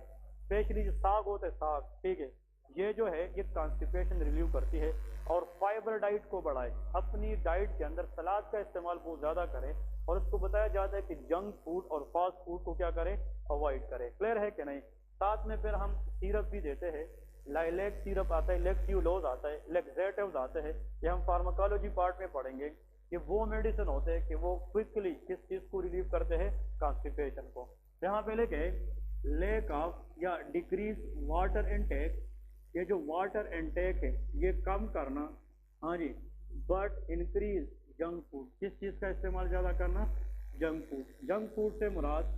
स्पेशली जो साग होते हैं, साग, ठीक है, ये जो है ये कॉन्स्टिपेशन रिलीव करती है। और फाइबर डाइट को बढ़ाए, अपनी डाइट के अंदर सलाद का इस्तेमाल बहुत ज़्यादा करें। और उसको बताया जाता है कि जंक फूड और फास्ट फूड को क्या करें? अवॉइड करें। क्लियर है कि नहीं? साथ में फिर हम सिरप भी देते हैं, लाइलेक सिरप आता है, लेक्ट्यूलोज आता है, लेक्सेटिव्स आते हैं, ये हम फार्माकोलॉजी पार्ट में पढ़ेंगे। ये वो मेडिसिन होते हैं कि वो क्विकली किस चीज़ को रिलीव करते हैं? कॉन्स्टिपेशन को। यहाँ पे लेके लेक ऑफ या डिक्रीज वाटर इनटेक, ये जो वाटर इनटेक है ये कम करना, हाँ जी, बट इंक्रीज जंक फूड। किस चीज़ का इस्तेमाल ज़्यादा करना? Junk food. जंक फूड से मुराद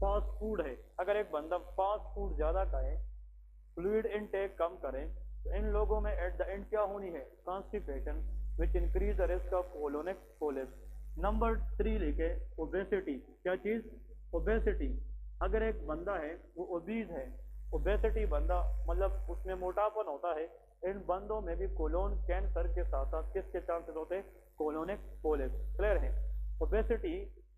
फास्ट फूड है। अगर एक बंदा फास्ट फूड ज़्यादा खाए, फ्लूइड इनटेक कम करें, तो इन लोगों में एट द एंड क्या होनी है? Constipation which increase the risk of colonic polyps. Number 3 लिखे ओबेसिटी। क्या चीज़? ओबेसिटी। अगर एक बंदा है वो ओबीज है, ओबेसिटी बंदा मतलब उसमें मोटापन होता है, इन बंदों में भी कोलोन कैंसर के साथ साथ किसके चांसेस होते हैं? Colonic polyps. क्लियर है? ओबेसिटी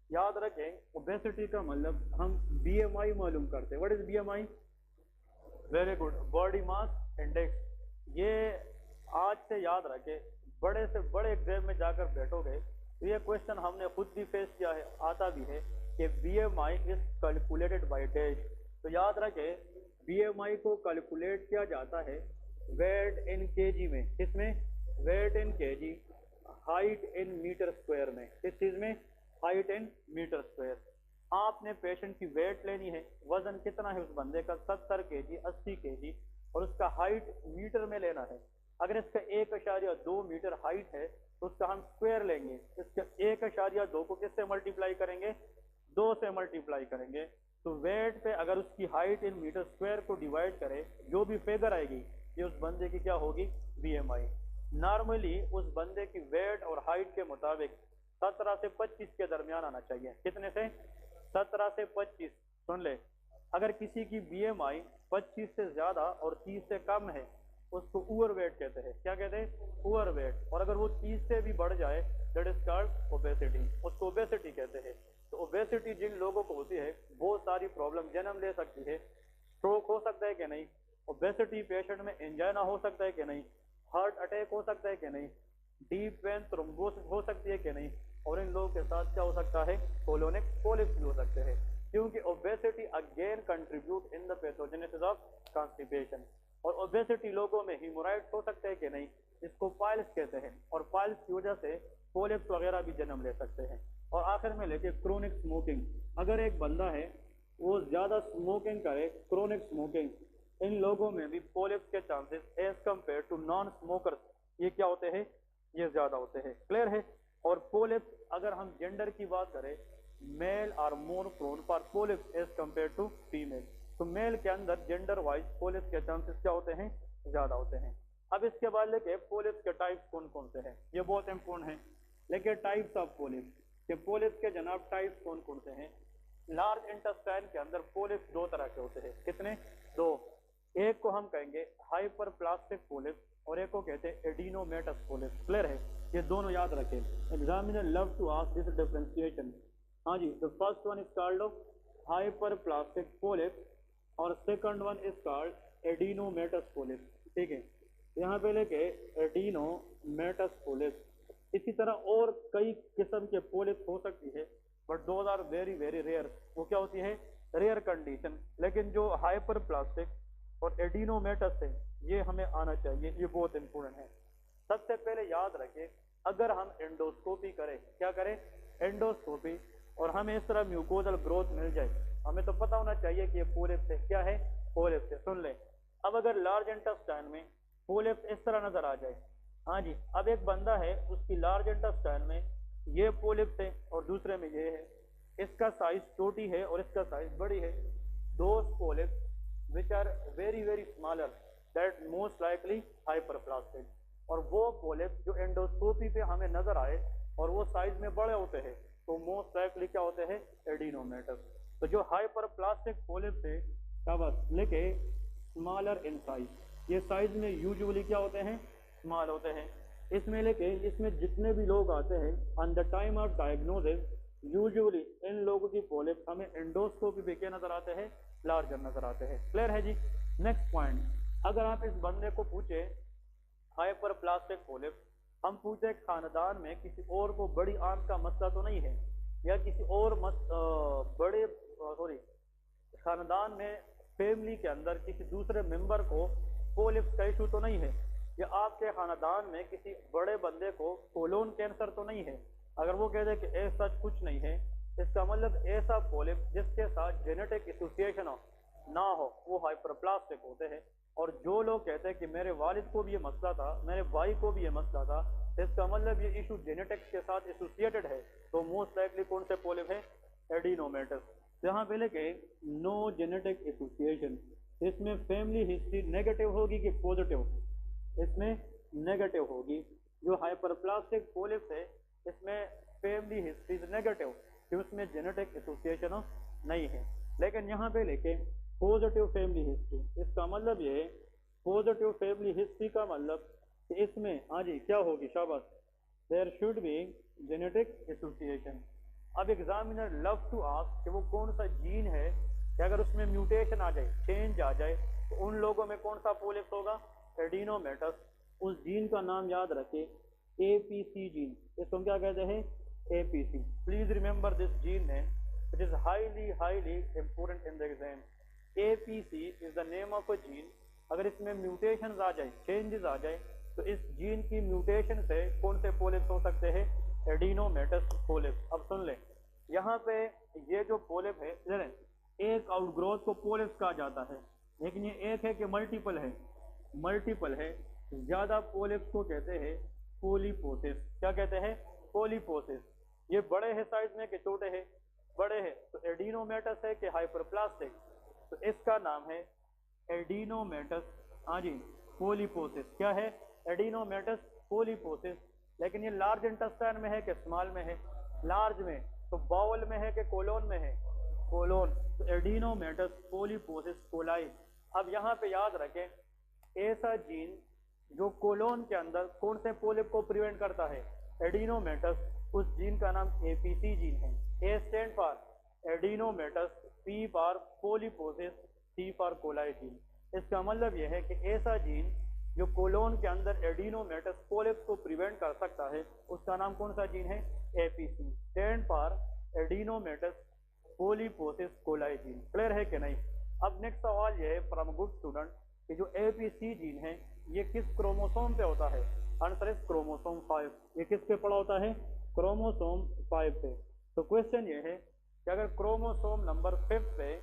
याद रखें, ओबेसिटी का मतलब हम बीएमआई मालूम करते हैं। What is BMI? Very good, body mass index. ये आज से याद रखें, बड़े से बड़े एग्जाम में जाकर बैठोगे तो ये क्वेश्चन हमने खुद भी फेस किया है, आता भी है कि BMI is calculated by dash. तो याद रखें, बीएमआई को कैलकुलेट किया जाता है वेट इन केजी में। किसमें? Weight in kg, height in metre square में। किस चीज में? Height in metre square. आपने पेशेंट की वेट लेनी है, वजन कितना है उस बंदे का, 70 kg 80 kg, और उसका हाइट मीटर में लेना है। अगर इसका 1.2 मीटर हाइट है तो उसका हम स्क्वायर लेंगे, इसका 1.2 को किससे मल्टीप्लाई करेंगे, 2 से मल्टीप्लाई करेंगे। तो वेट पे अगर उसकी हाइट इन मीटर स्क्वायर को डिवाइड करे, जो भी फिगर आएगी ये उस बंदे की क्या होगी, BMI। नॉर्मली उस बंदे की वेट और हाइट के मुताबिक 17 से 25 के दरमियान आना चाहिए। कितने से, 17 से 25। सुन ले, अगर किसी की BMI 25 से ज्यादा और 30 से कम है उसको ओवर वेट कहते हैं। क्या कहते हैं, ओवर वेट। और अगर वो 30 से भी बढ़ जाए दैट इज कॉल्ड ओबेसिटी, उसको ओबेसिटी कहते हैं। तो ओबेसिटी जिन लोगों को होती है बहुत सारी प्रॉब्लम जन्म ले सकती है। स्ट्रोक हो सकता है कि नहीं, ओबेसिटी पेशेंट में एंजाइना हो सकता है कि नहीं, हार्ट अटैक हो सकता है कि नहीं, डीप वेन थ्रोम्बोसिस हो सकती है कि नहीं, और इन लोगों के साथ क्या हो सकता है, कोलोनिक पोलिप्स भी हो सकते हैं। क्योंकि obesity again contribute in the pathogenesis of constipation. और ओबेसिटी लोगों में हीमोराइड्स हो सकते हैं कि नहीं, इसको पाइल्स कहते हैं, और पाइल्स की वजह से पोलिप्स वगैरह भी जन्म ले सकते हैं। और आखिर में लेके क्रोनिक स्मोकिंग। अगर एक बंदा है वो ज्यादा स्मोकिंग करे, क्रोनिक स्मोकिंग, इन लोगों में भी पोलिप्स के chances as compare to non smokers ये क्या होते हैं, ये ज्यादा होते हैं। क्लियर है। और पोलिप्स अगर हम जेंडर की बात करें, male are more prone for polyps as compare to female. तो मेल के अंदर जेंडर वाइज पोलिप्स के चांसेस क्या होते हैं, ज्यादा होते हैं। अब इसके बाद लेके पोलिप्स के टाइप्स कौन कौन से हैं, ये बहुत इंपॉर्टेंट है। लेकिन टाइप्स ऑफ पोलिप्स के, पोलिप्स के जनाब टाइप्स कौन कौन से हैं। लार्ज इंटेस्टाइन के अंदर पोलिप्स दो तरह के होते हैं। कितने, दो। एक को हम कहेंगे हाइपरप्लास्टिक पोलिप्स और एक को कहते हैं एडिनोमेटस पोलिप्स। क्लियर है, ये दोनों याद रखें। Examiner love to ask this differentiation. हाँ जी, the first one is called hyperplastic polyps और second one is called adenomatous polyps. ठीक है, यहाँ पे लेके एडिनोमेटस पोलिप्स। इसी तरह और कई किस्म के पोलिप्स हो सकती है, but those are very very rare. वो क्या होती है, रेयर कंडीशन। लेकिन जो हाइपर प्लास्टिक और एडिनोमेटस है ये हमें आना चाहिए, ये बहुत इंपॉर्टेंट है। सबसे पहले याद रखें, अगर हम एंडोस्कोपी करें, क्या करें, एंडोस्कोपी, और हमें इस तरह म्यूकोजल ग्रोथ मिल जाए, हमें तो पता होना चाहिए कि ये पोलिप्स है। क्या है, पोलिप्स है। सुन ले, अब अगर लार्ज इंटेस्टाइन में पोलिप्स इस तरह नजर आ जाए, हाँ जी, अब एक बंदा है उसकी लार्ज इंटेस्टाइन में ये पोलिप्स है और दूसरे में ये है, इसका साइज छोटी है और इसका साइज बड़ी है। Those polyps which are very very smaller that most likely hyperplastic. और वो पोलिप्स जो एंडोस्कोपी पे हमें नजर आए और वो साइज में बड़े होते हैं तो मोस्ट लाइकली क्या होते हैं, एडिनोमेटस। तो जो हाइपरप्लास्टिक पोलिप्स है कवर लेके स्मॉलर इन साइज, ये साइज में यूजुअली क्या होते हैं, स्मॉल होते हैं। इसमें लेके इसमें जितने भी लोग आते हैं on the time of diagnosis, usually in लोगों की पोलिप्स हमें एंडोस्कोपी पे क्या नजर आते हैं, लार्जर नजर आते हैं। क्लियर है जी। नेक्स्ट पॉइंट, अगर आप इस बंदे को पूछे हाइपरप्लास्टिक पोलिप्स, हम पूछे खानदान में किसी और को बड़ी आंत का मसला तो नहीं है, या किसी और बड़े खानदान में फैमिली के अंदर किसी दूसरे मेंबर को पोलिप्स का इशू तो नहीं है, या आपके खानदान में किसी बड़े बंदे को कोलोन कैंसर तो नहीं है। अगर वो कहते कि ऐसा कुछ नहीं है, इसका मतलब ऐसा पोलिप्स जिसके साथ जेनेटिक एसोसिएशन हो ना हो वो हाइपरप्लास्टिक होते हैं। और जो लोग कहते हैं कि मेरे वालिद को भी ये मसला था, मेरे भाई को भी ये मसला था, इसका मतलब ये इशू जेनेटिक्स के साथ एसोसिएटेड है, तो मोस्ट लाइकली कौन से पोलिप है, एडिनोमेटस। यहाँ पे लेके नो जेनेटिक एसोसिएशन, इसमें फैमिली हिस्ट्री नेगेटिव होगी कि पॉजिटिव, इसमें नेगेटिव होगी। जो हाइपरप्लास्टिक पोलिप्स है इसमें फैमिली हिस्ट्री नेगेटिव कि उसमें जेनेटिक एसोसिएशन नहीं है। लेकिन यहाँ पे लेके पॉजिटिव फैमिली हिस्ट्री, इसका मतलब ये है पॉजिटिव फैमिली हिस्ट्री का मतलब कि इसमें हाँ जी क्या होगी, शाबाश, there should be genetic association. अब एग्जामिनर लव टू आस्क कि वो कौन सा जीन है कि अगर उसमें म्यूटेशन आ जाए, चेंज आ जाए, तो उन लोगों में कौन सा पोलिप्स होगा, एडिनोमेटस। उस जीन का नाम याद रखें, APC जीन, इसको हम क्या कहते हैं, APC। Please remember this gene name, it is highly highly important in the exam. APC is the name of a gene. अगर इसमें म्यूटेशन आ जाए, चेंजेस आ जाए, तो इस जीन की म्यूटेशन से कौन से पोलिप्स हो सकते हैं, एडिनोमेटस पोलिप्स। अब सुन ले, यहाँ पे ये जो पोलिप है, एक आउटग्रोथ को पोलिप्स कहा जाता है, लेकिन ये एक है कि मल्टीपल है, मल्टीपल है। ज्यादा पोलिप्स को कहते हैं पोलिपोसिस। क्या कहते हैं? पोलिपोसिस। ये बड़े हैं साइज में कि छोटे हैं? बड़े हैं। तो एडिनोमेटस है कि हाइपरप्लास्टिक? तो इसका नाम है एडिनोमेटस, हाँ जी, पोलिपोसिस। क्या है? एडिनोमेटस पोलिपोसिस। लेकिन ये लार्ज इंटेस्टाइन में है कि स्मॉल में है? लार्ज में। तो बाउल में है कि कोलोन में है? कोलोन। तो एडिनोमेटस पोलिपोसिस कोलाई। अब यहाँ पे याद रखें, ऐसा जीन जो कोलोन के अंदर कौन से पोलिप को प्रिवेंट करता है? एडिनोमेटस। उस जीन का नाम एपीसी जीन है। A stand for adenomatous, P for polyposis, C for coli gene. इसका मतलब यह है कि ऐसा जीन जो कोलोन के अंदर एडिनोमेटस पोलिप्स को प्रिवेंट कर सकता है, उसका नाम कौन सा जीन है? APC, stand for adenomatous polyposis coli gene. Clear है कि नहीं? अब नेक्स्ट सवाल यह है फ्रॉम गुड स्टूडेंट कि जो एपीसी जीन है ये किस क्रोमोसोम पे होता है? Answer is chromosome 5। ये किस पे पड़ा होता है? क्रोमोसोम 5 पे। तो क्वेश्चन ये है कि अगर क्रोमोसोम नंबर 5 पे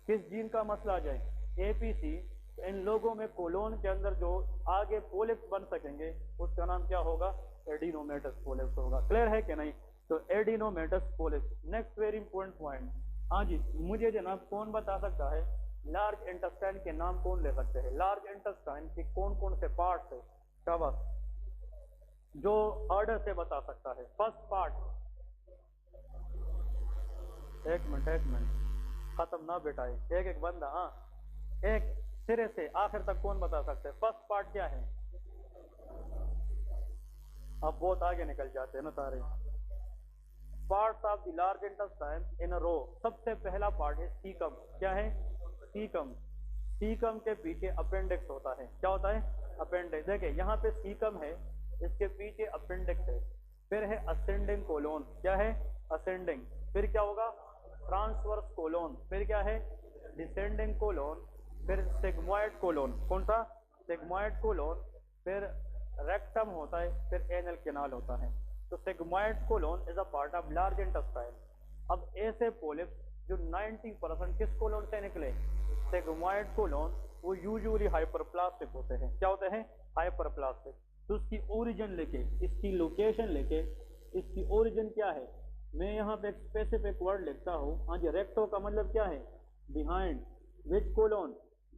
किस जीन का मसला आ जाए? एपीसी, तो इन लोगों में कोलोन के अंदर जो आगे पोलिप्स बन सकेंगे उसका नाम क्या होगा? एडिनोमेटस पोलिप्स होगा। क्लियर है कि नहीं? तो adenomatous polyps. Next very important point, हाँ जी, मुझे जनाब कौन बता सकता है लार्ज इंटेस्टाइन के नाम कौन ले सकते हैं? लार्ज इंटेस्टाइन के कौन कौन से पार्ट्स है? शाबाश, जो ऑर्डर से बता सकता है। फर्स्ट पार्ट, एक मिनट खत्म ना बेटाए, एक एक बंदा, हाँ, एक सिरे से आखिर तक कौन बता सकते हैं? फर्स्ट पार्ट क्या है? अब बहुत आगे निकल जाते हैं ना सारे। Parts of the large intestine in a row. सबसे पहला पार्ट है सीकम। क्या है? सीकम। सीकम के पीछे अपेंडिक्स होता है। क्या होता है? अपेंडिक्स। देखिए यहाँ पे सीकम है, इसके पीछे अपेंडिक्स है। फिर है असेंडिंग कोलोन। क्या है? असेंडिंग। फिर क्या होगा? Transverse colon. फिर क्या है? Descending colon. फिर सिग्मोइड कोलोन। कौन सा? Sigmoid colon. फिर रेक्टम होता है, फिर एनल कैनाल होता है। तो sigmoid colon is a part of large intestine. अब ऐसे पोलिप्स जो 90% किस कोलोन से निकले? सिग्मोइड कोलोन, वो यूजुअली हाइपरप्लास्टिक होते हैं। क्या होते हैं? हाइपरप्लास्टिक। तो उसकी ओरिजिन लेके, इसकी लोकेशन लेके, इसकी ओरिजिन क्या है, मैं यहाँ पे एक स्पेसिफिक वर्ड लिखता हूँ। हाँ जी, रेक्टो का मतलब क्या है? बिहाइंड। विच कोलोन?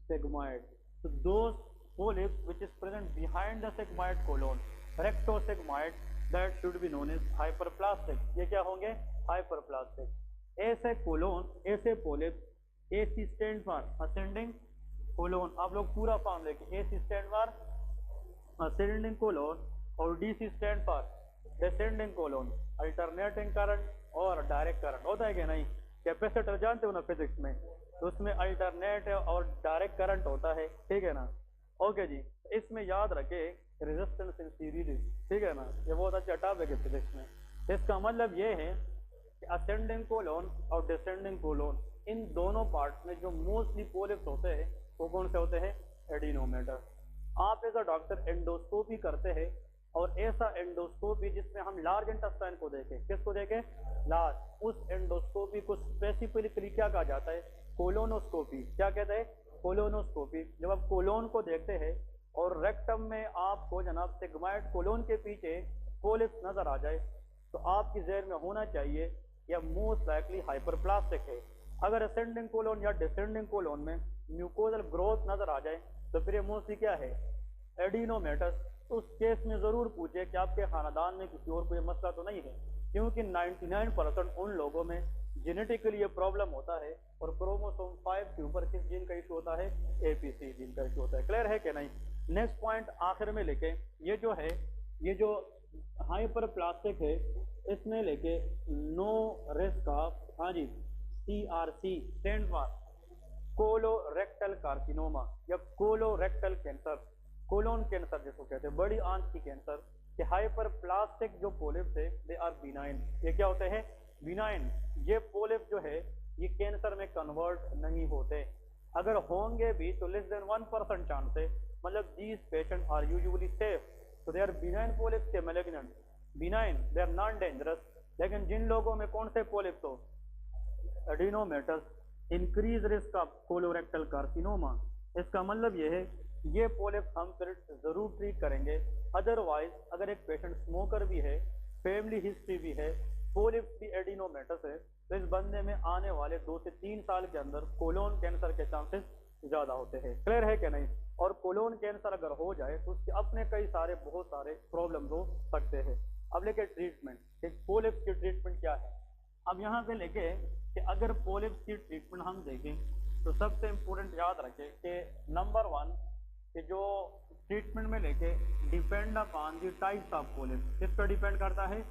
सिग्मोइड। तो दोस polyps which is present behind the sigmoid colon, rectosigmoid, that should be known as hyperplastic. ये क्या होंगे? Hyperplastic. ऐसे कोलोन, ऐसे polyps, AC stand for ascending colon। आप लोग पूरा फॉर्म लेके, AC stand for ascending colon और DC stand for descending colon। Alternating current और डायरेक्ट करंट होता है कि नहीं? कैपेसिटर जानते हो ना फिजिक्स में, तो उसमें अल्टरनेट और डायरेक्ट करंट होता है, ठीक है ना? ओके जी, इसमें याद रखे रेजिस्टेंस इन सीरीज, ठीक है ना? ये बहुत अच्छा टॉपिक है फिजिक्स में। इसका मतलब ये है कि असेंडिंग कोलोन और डिसेंडिंग कोलोन, इन दोनों पार्ट्स में जो मोस्टली पोलिप्स होते हैं वो कौन से होते हैं? एडिनोमेटस। आप एज अ डॉक्टर एंडोस्कोपी करते हैं, और ऐसा एंडोस्कोपी जिसमें हम लार्ज इंटेस्टाइन को देखें। किसको देखें? लार्ज। उस एंडोस्कोपी को स्पेसिफिकली क्या कहा जाता है? कोलोनोस्कोपी। क्या कहते हैं? कोलोनोस्कोपी। जब आप कोलोन को देखते हैं और रेक्टम में आपको जनाब सिग्मोइड कोलोन के पीछे पोलिप्स नजर आ जाए, तो आपकी ज़हन में होना चाहिए यह मोस्ट लाइकली हाइपरप्लास्टिक है। अगर असेंडिंग कोलोन या डिसेंडिंग कोलोन में म्यूकोजल ग्रोथ नजर आ जाए तो फिर ये मोस्टली क्या है? एडिनोमेटस। तो उस केस में जरूर पूछे कि आपके खानदान में किसी और को ये मसला तो नहीं है, क्योंकि 99% उन लोगों में जेनेटिकली ये प्रॉब्लम होता है। और क्रोमोसोम 5 के ऊपर किस जीन का इशू होता है? एपीसी जीन का इशू होता है। क्लियर है कि नहीं? नेक्स्ट पॉइंट आखिर में लेके, ये जो है, ये जो हाइपरप्लास्टिक है, इसमें लेके नो रिस्क ऑफ, हाँ जी, CRC stand for colorectal carcinoma या कोलोरेक्टल कैंसर, कोलोन कैंसर जिसको कहते हैं, बड़ी आंत की कैंसर। कि हाइपरप्लास्टिक जो पोलिप्स है दे आर बिनाइन। ये क्या होते हैं? बिनाइन। ये पोलिप जो है ये कैंसर में कन्वर्ट नहीं होते। अगर होंगे भी तो लेस देन 1% चांस है। मतलब these patient are usually safe. तो दे आर बिनाइन पोलिप्स के malignant. Benign, they are non dangerous. लेकिन जिन लोगों में कौन से पोलिप्स हो, adenomatous, increase risk of colorectal carcinoma. इसका मतलब ये है ये पोलिप्स हम फिर जरूर ट्रीट करेंगे। अदरवाइज अगर एक पेशेंट स्मोकर भी है, फैमिली हिस्ट्री भी है, पोलिप्स भी एडिनोमेटस है, तो इस बंदे में आने वाले 2 से 3 साल के अंदर कोलोन कैंसर के चांसेस ज्यादा होते हैं। क्लियर है कि नहीं? और कोलोन कैंसर अगर हो जाए तो उसके अपने कई सारे बहुत सारे प्रॉब्लम हो सकते हैं। अब लेके ट्रीटमेंट, एक पोलिप्स की ट्रीटमेंट क्या है। अब यहाँ पे लेके कि अगर पोलिप्स की ट्रीटमेंट हम देखें तो सबसे इम्पोर्टेंट याद रखें कि नंबर 1 कि जो ट्रीटमेंट में लेके depend upon the types of polyps. किस पर डिपेंड करता है?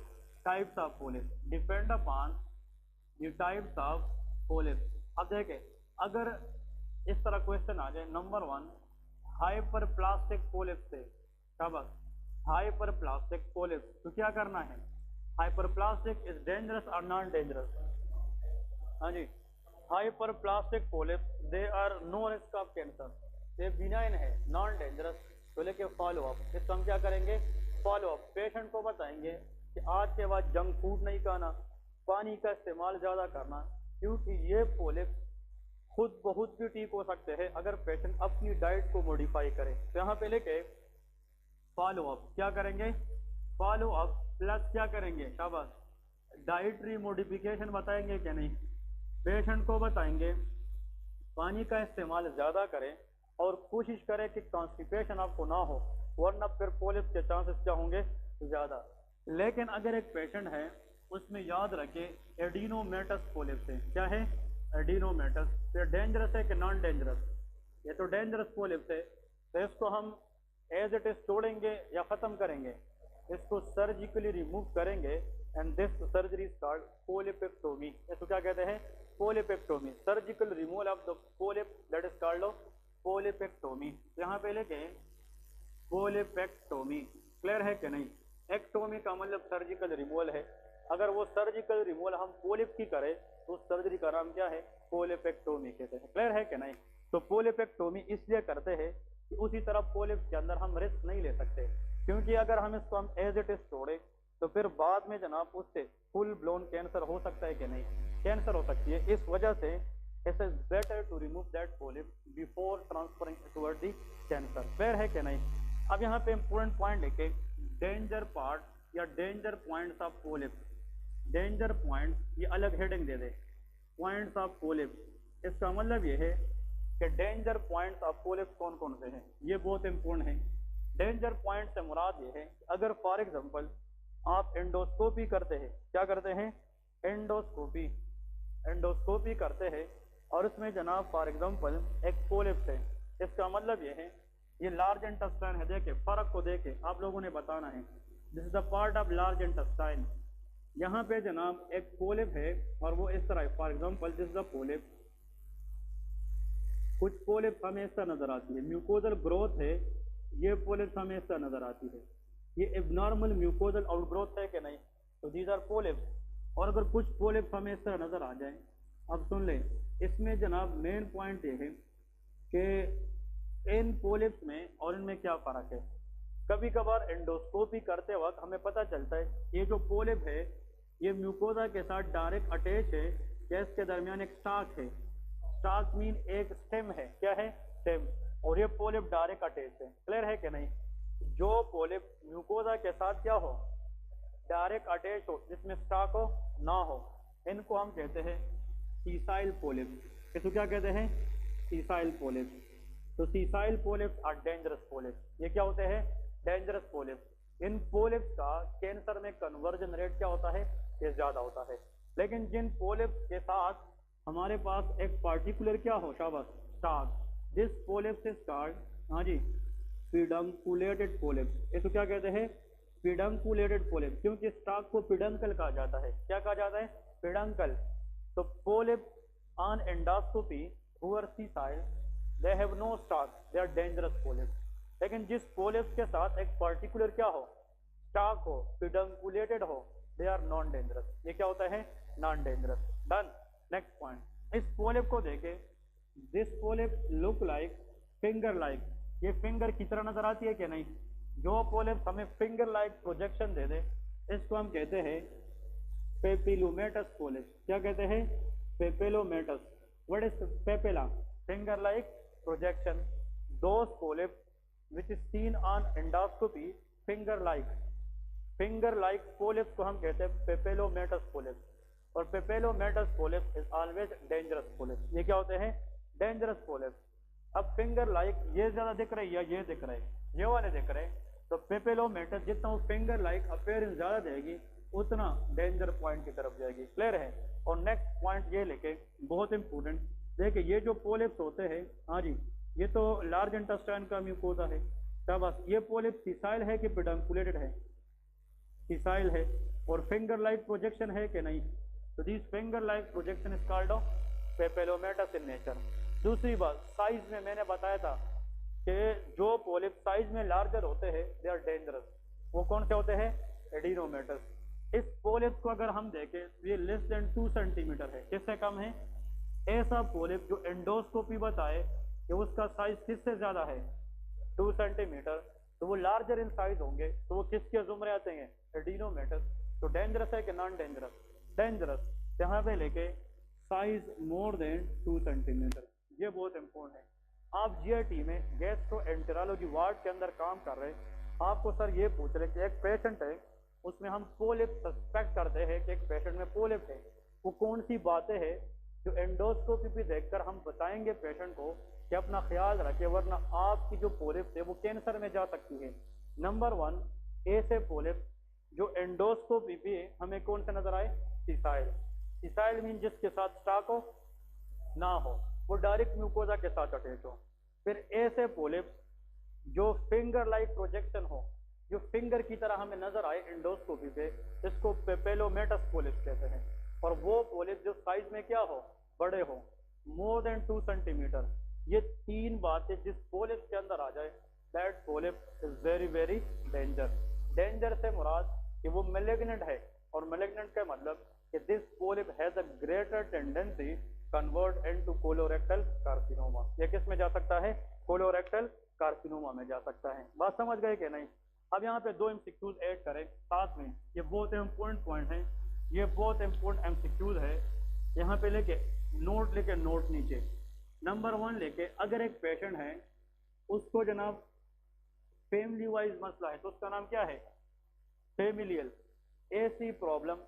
Types of polyps, depend upon the types of polyps. अब देखें अगर इस तरह क्वेश्चन आ जाए, नंबर 1 हाइपरप्लास्टिक पोलिप्स से, शाबाश, हाइपरप्लास्टिक पोलिप्स, तो क्या करना है? हाइपरप्लास्टिक इज डेंजरस और नॉन डेंजरस? हाँ जी, hyperplastic polyps they are no risk of cancer, ये बिनाइन है, नॉन डेंजरस। तो लेके फॉलो अप, इसको हम क्या करेंगे? Follow up. पेशेंट को बताएंगे कि आज के बाद जंक फूड नहीं खाना, पानी का इस्तेमाल ज़्यादा करना, क्योंकि ये पोलिप्स खुद बहुत भी ठीक हो सकते हैं अगर पेशेंट अपनी डाइट को मॉडिफाई करे। तो यहाँ पे लेके फॉलो अप क्या करेंगे? फॉलो अप प्लस क्या करेंगे? शाबाश, डाइटरी मॉडिफिकेशन बताएंगे क्या नहीं? पेशेंट को बताएंगे पानी का इस्तेमाल ज़्यादा करें और कोशिश करें कि कॉन्स्टिपेशन आपको ना हो, वरना फिर पोलिप्स के चांसेस क्या होंगे? ज़्यादा। लेकिन अगर एक पेशेंट है उसमें याद रखें एडिनोमेटस पोलिप्स है, क्या है? एडिनोमेटस। ये डेंजरस है कि नॉन डेंजरस? ये तो डेंजरस पोलिप्स है, तो इसको हम एज इट इज छोड़ेंगे या ख़त्म करेंगे? इसको सर्जिकली रिमूव करेंगे and this surgery is called polypectomy. इसको क्या कहते हैं? Polypectomy, surgical removal of the polyp, that is called polypectomy. यहाँ पे लेके पोलिपेक्टोमी, क्लियर है कि नहीं? एक्टोमी का मतलब सर्जिकल रिमूवल है। अगर वो सर्जिकल रिमूवल हम पोलिप की करें तो उस सर्जरी का नाम क्या है? पोलिपेक्टोमी कहते हैं। क्लियर है कि नहीं? तो पोलिपेक्टोमी इसलिए करते हैं कि उसी तरह पोलिप्स के अंदर हम रिस्क नहीं ले सकते, क्योंकि अगर हम इसको हम एज इट इज छोड़े तो फिर बाद में जनाब उससे फुल ब्लोन कैंसर हो सकता है कि नहीं? कैंसर हो सकती है। इस वजह से it is better to remove that polyp before transferring toward the cancer. Clear है कि नहीं? अब यहाँ पे इंपॉर्टेंट पॉइंट लेके डेंजर पार्ट या danger points of polyps, danger point ये अलग हेडिंग दे दे, पॉइंट्स ऑफ पोलिप्स। इसका मतलब ये है कि डेंजर पॉइंट्स ऑफ पोलिप्स कौन कौन से हैं, ये बहुत इंपॉर्टेंट है। डेंजर पॉइंट से मुराद ये है कि अगर फॉर एग्जांपल आप एंडोस्कोपी करते हैं, क्या करते हैं? एंडोस्कोपी, एंडोस्कोपी करते हैं और उसमें जनाब फॉर एग्जांपल एक पोलिप्स है, इसका मतलब ये है ये लार्ज इंटेस्टाइन है। देखे फर्क को देखे आप लोगों ने बताना है। This is the part of large intestine. यहाँ पे जनाब एक पोलिप है और वो इस तरह, for example this is the polyp. कुछ पोलिप हमें इस तरह नजर आती है, म्यूकोजल ग्रोथ है, ये पोलिप हमें इस तरह नजर आती है, ये एबनॉर्मल म्यूकोजल आउटग्रोथ है कि नहीं? तो दीज आर पोलिप्स। और अगर कुछ पोलिप्स हमें इस तरह नजर आ जाए, अब सुन ले, इसमें जनाब मेन पॉइंट ये है कि इन पोलिप्स में और इनमें क्या फ़र्क है। कभी कभार एंडोस्कोपी करते वक्त हमें पता चलता है ये जो पोलिप है ये म्यूकोजा के साथ डायरेक्ट अटैच है, या इसके दरमियान एक स्टाक है। स्टाक मीन एक स्टेम है, क्या है? स्टेम। और ये पोलिप डायरेक्ट अटैच है। क्लियर है कि नहीं? जो पोलिप म्यूकोजा के साथ क्या हो? डायरेक्ट अटैच हो, जिसमें स्टाक हो ना हो, इनको हम कहते हैं सीसाइल पोलिप। इसको क्या कहते हैं? Sessile polyp. तो sessile polyps are dangerous polyps. ये क्या होते हैं? Dangerous polyps. इन पोलिप्स का कैंसर में कन्वर्जन रेट क्या होता है? ये ज्यादा होता है। लेकिन जिन पोलिप्स के साथ हमारे पास एक पार्टिकुलर क्या हो, शाबाश, stalk, this polyps is called, हाँ जी, पिडंकुलेटेड पोलिप्स। इसको क्या कहते हैं? पिडंकुलेटेड पोलिप, क्योंकि स्टाक को पिडंकल कहा जाता है। क्या कहा जाता है? पिडंकल। तो polyp on endoscopy who are sessile they have no stalk, they are dangerous polyps. लेकिन जिस पोलिप्स के साथ एक पर्टिकुलर क्या हो, स्टाक हो, पिडंकुलेटेड हो, दे आर नॉन डेंजरस। ये क्या होता है? Non dangerous. Done. Next point, इस पोलिप को देखे, this polyp look like finger like, ये फिंगर की तरह नजर आती है कि नहीं? जो पोलिप हमें फिंगर लाइक प्रोजेक्शन दे दे इसको हम कहते हैं पेपिलोमेटस पोलिप। क्या कहते हैं? Papillomatous. What is papilla? Finger like projection. Those polyp which is seen on endoscopy finger like polyps को हम कहते हैं पेपिलोमेटस पोलिप। और papillomatous polyp is always dangerous polyp. ये क्या होते हैं? Dangerous polyp. अब फिंगर लाइक ये ज्यादा दिख रहा है या ये दिख रहा है? ये वाले दिख रहे हैं। तो पेपिलोमेटस जितना वो फिंगर लाइक अपीयरेंस ज्यादा देगी उतना डेंजर पॉइंट की तरफ जाएगी। क्लियर है? और नेक्स्ट पॉइंट ये लेके बहुत इंपॉर्टेंट, देखिए ये जो पोलिप्स होते हैं, हाँ जी, ये तो लार्ज इंटेस्टाइन का म्यूकोसा है। शाबाश। ये पोलिप सिसाइल है कि पेडंकुलेटेड है? सिसाइल है। और फिंगर लाइक प्रोजेक्शन है कि नहीं? तो this finger like projection is called of papillomatous in nature. दूसरी बात, साइज में मैंने बताया था कि जो पोलिप साइज में लार्जर होते हैं दे आर डेंजरस। वो कौन से होते हैं? एडिनोमेटस। इस पोलिप को अगर हम देखें तो ये लेस देन 2 सेंटीमीटर है। किससे कम है? ऐसा पोलिप जो एंडोस्कोपी बताए कि उसका साइज किससे ज्यादा है? 2 सेंटीमीटर। तो वो लार्जर इन साइज होंगे, तो वो किसके जुमरे आते हैं? एडिनोमेटस। तो डेंजरस है कि नॉन डेंजरस? डेंजरस। यहाँ पे लेके साइज मोर देन 2 सेंटीमीटर। ये बहुत इंपॉर्टेंट है। आप जीआईटी में गैस्ट्रोएंटेरोलॉजी वार्ड के अंदर काम कर रहे हैं, आपको सर ये पूछ रहे कि एक पेशेंट है, उसमें हम पोलिप सस्पेक्ट करते हैं कि एक पेशेंट में पोलिप है। वो कौन सी बातें हैं जो एंडोस्कोपी भी देखकर हम बताएंगे पेशेंट को कि अपना ख्याल रखे, वरना आपकी जो पोलिप है वो कैंसर में जा सकती है। नंबर 1, ऐसे पोलिप जो एंडोस्कोपी भी हमें कौन से नजर आए? सिसाइल। सिसाइल मीन जिसके साथ स्टॉक हो ना हो, वो डायरेक्ट म्यूकोजा के साथ अटैच हो। फिर ऐसे पोलिप जो फिंगर लाइक प्रोजेक्शन हो, जो फिंगर की तरह हमें नजर आए एंडोस्कोपी पे, इसको पेपिलोमेटस पोलिप कहते हैं। और वो पोलिप जो साइज में क्या हो? बड़े हो, मोर देन 2 सेंटीमीटर। ये 3 बातें जिस पोलिप के अंदर आ जाए, that polyp is very very danger. Danger से मुराद कि वो मैलिग्नेंट है, और मैलिग्नेंट का मतलब कि this polyp has a greater tendency convert into colorectal carcinoma. ये किस में जा सकता है? कोलोरेक्टल कार्सिनोमा में जा सकता है। बात समझ गए कि नहीं? अब यहाँ पे 2 एमसीक्यूज ऐड करें साथ में, ये बहुत इंपॉर्टेंट पॉइंट है, ये बहुत इंपॉर्टेंट एमसीक्यूज है। यहाँ पे लेके नोट नीचे। नंबर 1 लेके, अगर एक पेशेंट है उसको जनाब फैमिली वाइज मसला है, तो उसका नाम क्या है? फेमिलियल। ऐसी प्रॉब्लम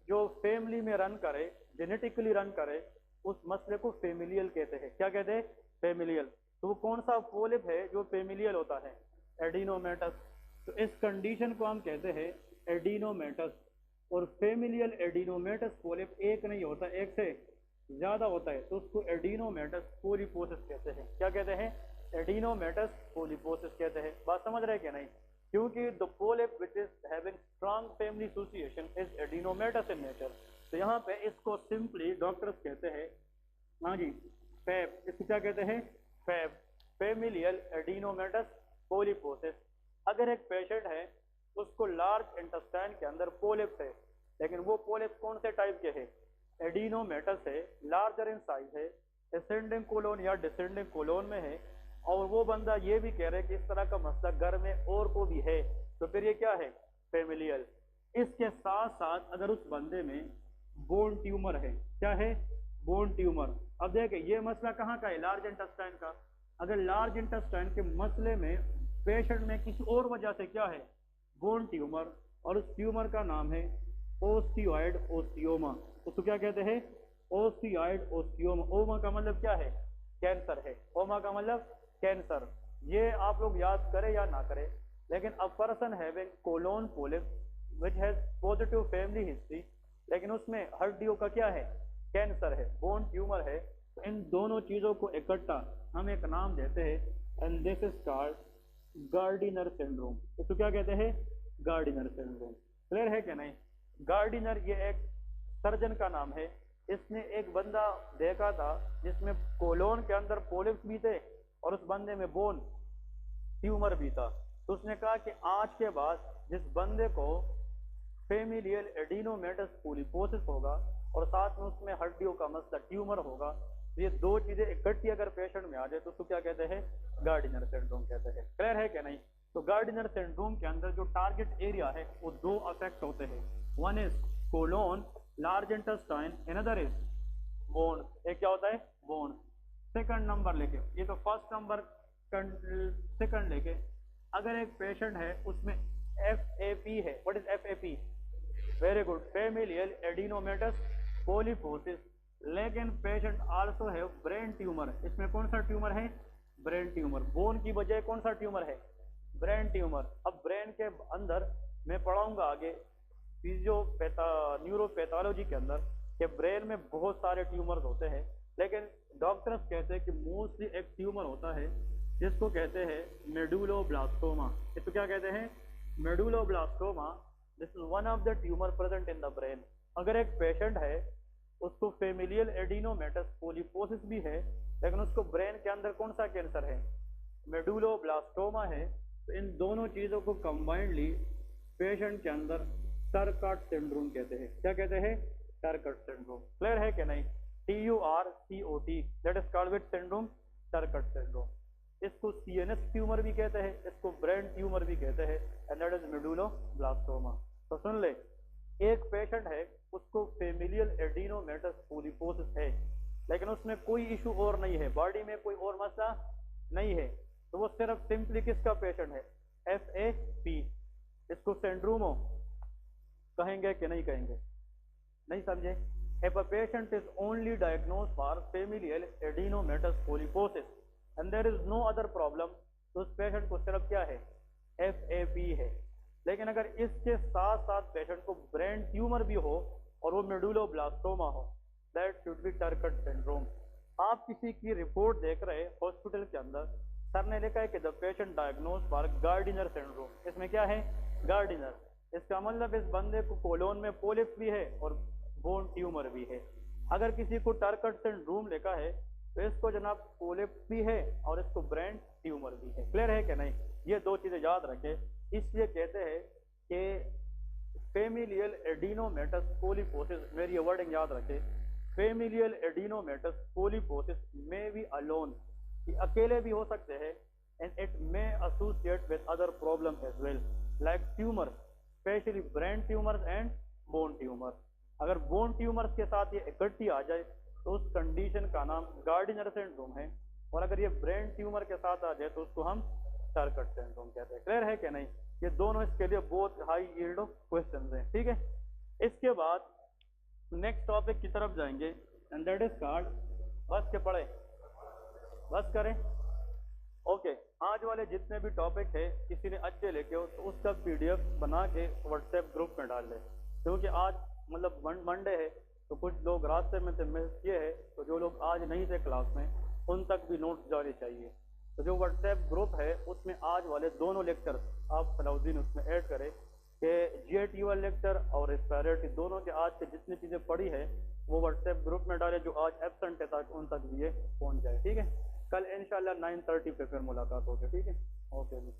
जो फैमिली में रन करे, जेनेटिकली रन करे, उस मसले को फेमिलियल कहते हैं। क्या कहते हैं? फेमिलियल। तो वो कौन सा पोलिप है जो फेमिलियल होता है? एडिनोमेटस। तो इस कंडीशन को हम कहते हैं एडिनोमेटस। और फेमिलियल एडिनोमेटस पोलिप एक नहीं होता, एक से ज्यादा होता है, तो उसको एडिनोमेटस पोलिपोसिस कहते हैं। क्या कहते हैं? एडिनोमेटस पोलिपोसिस कहते हैं। बात समझ रहे कि नहीं? क्योंकि the polyp which is having strong family association is adenomatous in nature. तो यहाँ पे इसको सिंपली डॉक्टर्स कहते हैं, हाँ जी, फैब। इसको क्या कहते हैं? FAP, familial adenomatous polyposis. अगर एक पेशेंट है उसको लार्ज इंटेस्टाइन के अंदर पोलिप है, लेकिन वो पोलिप कौन से टाइप के है? एडिनोमेटस है, लार्जर इन साइज है, असेंडिंग कोलोन या डिसेंडिंग कोलोन में है, और वो बंदा ये भी कह रहा है कि इस तरह का मसला घर में और को भी है, तो फिर ये क्या है? फेमिलियल। इसके साथ साथ अगर उस बंदे में बोन ट्यूमर है, क्या है? Bone tumour. अब देखें ये मसला कहाँ का है? लार्ज इंटेस्टाइन का। अगर लार्ज इंटेस्टाइन के मसले में पेशेंट में किसी और वजह से क्या है? बोन ट्यूमर, और उस ट्यूमर का नाम है ओस्टियोइड ओस्टियोमा। उसको क्या कहते हैं? ओस्टियोइड ओस्टियोमा। ओमा का मतलब क्या है? कैंसर है। ओमा का मतलब कैंसर। ये आप लोग याद करें या ना करें, लेकिन a person having colon polyp which has positive family history, लेकिन उसमें हड्डियों का क्या है? कैंसर है, बोन ट्यूमर है। तो इन दोनों चीजों को इकट्ठा हम एक नाम देते हैं, and this is called Gardiner syndrome. इसको क्या कहते हैं? Gardiner syndrome. क्लियर है कि नहीं? गार्डिनर ये एक सर्जन का नाम है। इसने एक बंदा देखा था जिसमें कोलोन के अंदर पोलिप्स भी थे और उस बंदे में बोन ट्यूमर भी था। तो उसने कहा कि आज के बाद जिस बंदे को फेमिलियल एडिनोमेटस पोलिपोसिस होगा और साथ में उसमें हड्डियों का मसला ट्यूमर होगा, तो ये 2 चीजें इकट्ठी अगर पेशेंट में आ जाए तो उसको क्या कहते हैं? गार्डिनर सिंड्रोम कहते हैं। क्लियर है कि नहीं? तो गार्डिनर सिंड्रोम के अंदर जो टारगेट एरिया है वो 2 अफेक्ट होते हैं। 1 is colon, large intestine, another is bone. एक क्या होता है? बोन। सेकंड नंबर लेके, ये तो फर्स्ट नंबर सेकंड लेके, अगर एक पेशेंट है उसमें FAP है, what is FAP? Very good, familial adenomatous polyposis. लेकिन पेशेंट आल्सो है ब्रेन ट्यूमर, इसमें कौन सा ट्यूमर है? Brain tumour. बोन की बजाय कौन सा ट्यूमर है? Brain tumour. अब ब्रेन के अंदर मैं पढ़ाऊंगा आगे न्यूरोपैथोलॉजी के अंदर कि ब्रेन में बहुत सारे ट्यूमर्स होते हैं, लेकिन डॉक्टर्स कहते हैं कि मोस्टली एक ट्यूमर होता है जिसको कहते हैं मेडुलोब्लास्टोमा। इसको क्या कहते हैं? Medulloblastoma. This is one of the tumour present in the brain. अगर एक पेशेंट है उसको फेमिलियल एडिनोमेटस पॉलीपोसिस भी है, लेकिन उसको ब्रेन के अंदर कौन सा कैंसर है? मेडुलोब्लास्टोमा है। तो इन दोनों चीज़ों को कंबाइंडली पेशेंट के अंदर टरकट सिंड्रोम कहते हैं। क्या कहते हैं? टरकट सिंड्रोम। क्लियर है कि नहीं? TURCOT, that is called which syndrome? Turcot syndrome. इसको CNS ट्यूमर भी कहते हैं, इसको ब्रेन ट्यूमर भी कहते हैं, एंड दैट इज मेडुलोब्लास्टोमा। तो सुन ले, एक पेशेंट है उसको फेमिलियल एडिनोमेटस पॉलीपोसिस है, लेकिन उसमें कोई इशू और नहीं है, बॉडी में कोई और मसला नहीं है, तो वो सिर्फ सिंपली किसका पेशेंट है? FAP। इसको सिंड्रोमो कहेंगे कि नहीं कहेंगे? नहीं समझे? If a patient is only diagnosed for familial adenomatous polyposis and there is no other problem, तो उस पेशेंट को सिर्फ क्या है? FAP है। लेकिन अगर इसके साथ साथ पेशेंट को ब्रेन ट्यूमर भी हो और वो मेडुलोब्लास्टोमा हो, दैट शुड बी टरकट सिंड्रोम। आप किसी की रिपोर्ट देख रहे हॉस्पिटल के अंदर, सर ने लिखा है कि the patient diagnose for Gardiner syndrome. इसमें क्या है? गार्डिनर। इसका मतलब इस बंदे को कोलोन में पोलिप्स भी है और बोन ट्यूमर भी है। अगर किसी को टरकट सिंड्रोम लिखा है तो इसको जनाब पोलिप्स भी है और इसको ब्रेन ट्यूमर भी है। क्लियर है कि नहीं? ये दो चीजें याद रखें। इसलिए कहते हैं कि फेमिलियल एडिनोमेटस पॉलीपोसिस, मेरी ये वर्डिंग याद रखें, फेमिलियल एडिनोमेटस पॉलीपोसिस में बी अलोन, अकेले भी हो सकते हैं, and it may associate with other problem as well like tumour, specially brain tumours and bone tumour. अगर बोन ट्यूमर्स के साथ ये इकट्ठी आ जाए तो उस कंडीशन का नाम गार्डिनर सिंड्रोम है, और अगर ये ब्रेन ट्यूमर के साथ आ जाए तो उसको हम टरकट सिंड्रोम कहते हैं। क्लियर है कि नहीं? ये दोनों इसके लिए बहुत हाई यील्ड क्वेश्चन हैं। ठीक है, इसके बाद नेक्स्ट टॉपिक की तरफ जाएंगे, एंड दैट इज कॉल्ड, बस के पढ़े, बस करें। ओके, आज वाले जितने भी टॉपिक है किसी ने अच्छे लेके हो तो उसका PDF बना के व्हाट्सएप ग्रुप में डाल दे, क्योंकि आज मतलब मंडे है तो कुछ लोग रास्ते में थे, मैसेज किए है, तो जो लोग आज नहीं थे क्लास में उन तक भी नोट्स जाने चाहिए। तो जो व्हाट्सएप ग्रुप है उसमें आज वाले दोनों लेक्चर आप सलाउद्दीन उसमें ऐड करें कि GAT वाला लेक्चर और रेस्पिरेटरी दोनों के आज से जितनी चीज़ें पढ़ी है वो व्हाट्सएप ग्रुप में डालें, जो आज एब्सेंट है ताकि उन तक भी ये पहुँच जाए। ठीक है, कल इंशाल्लाह 9:30 पे फिर मुलाकात होगी। ठीक है, ओके जी।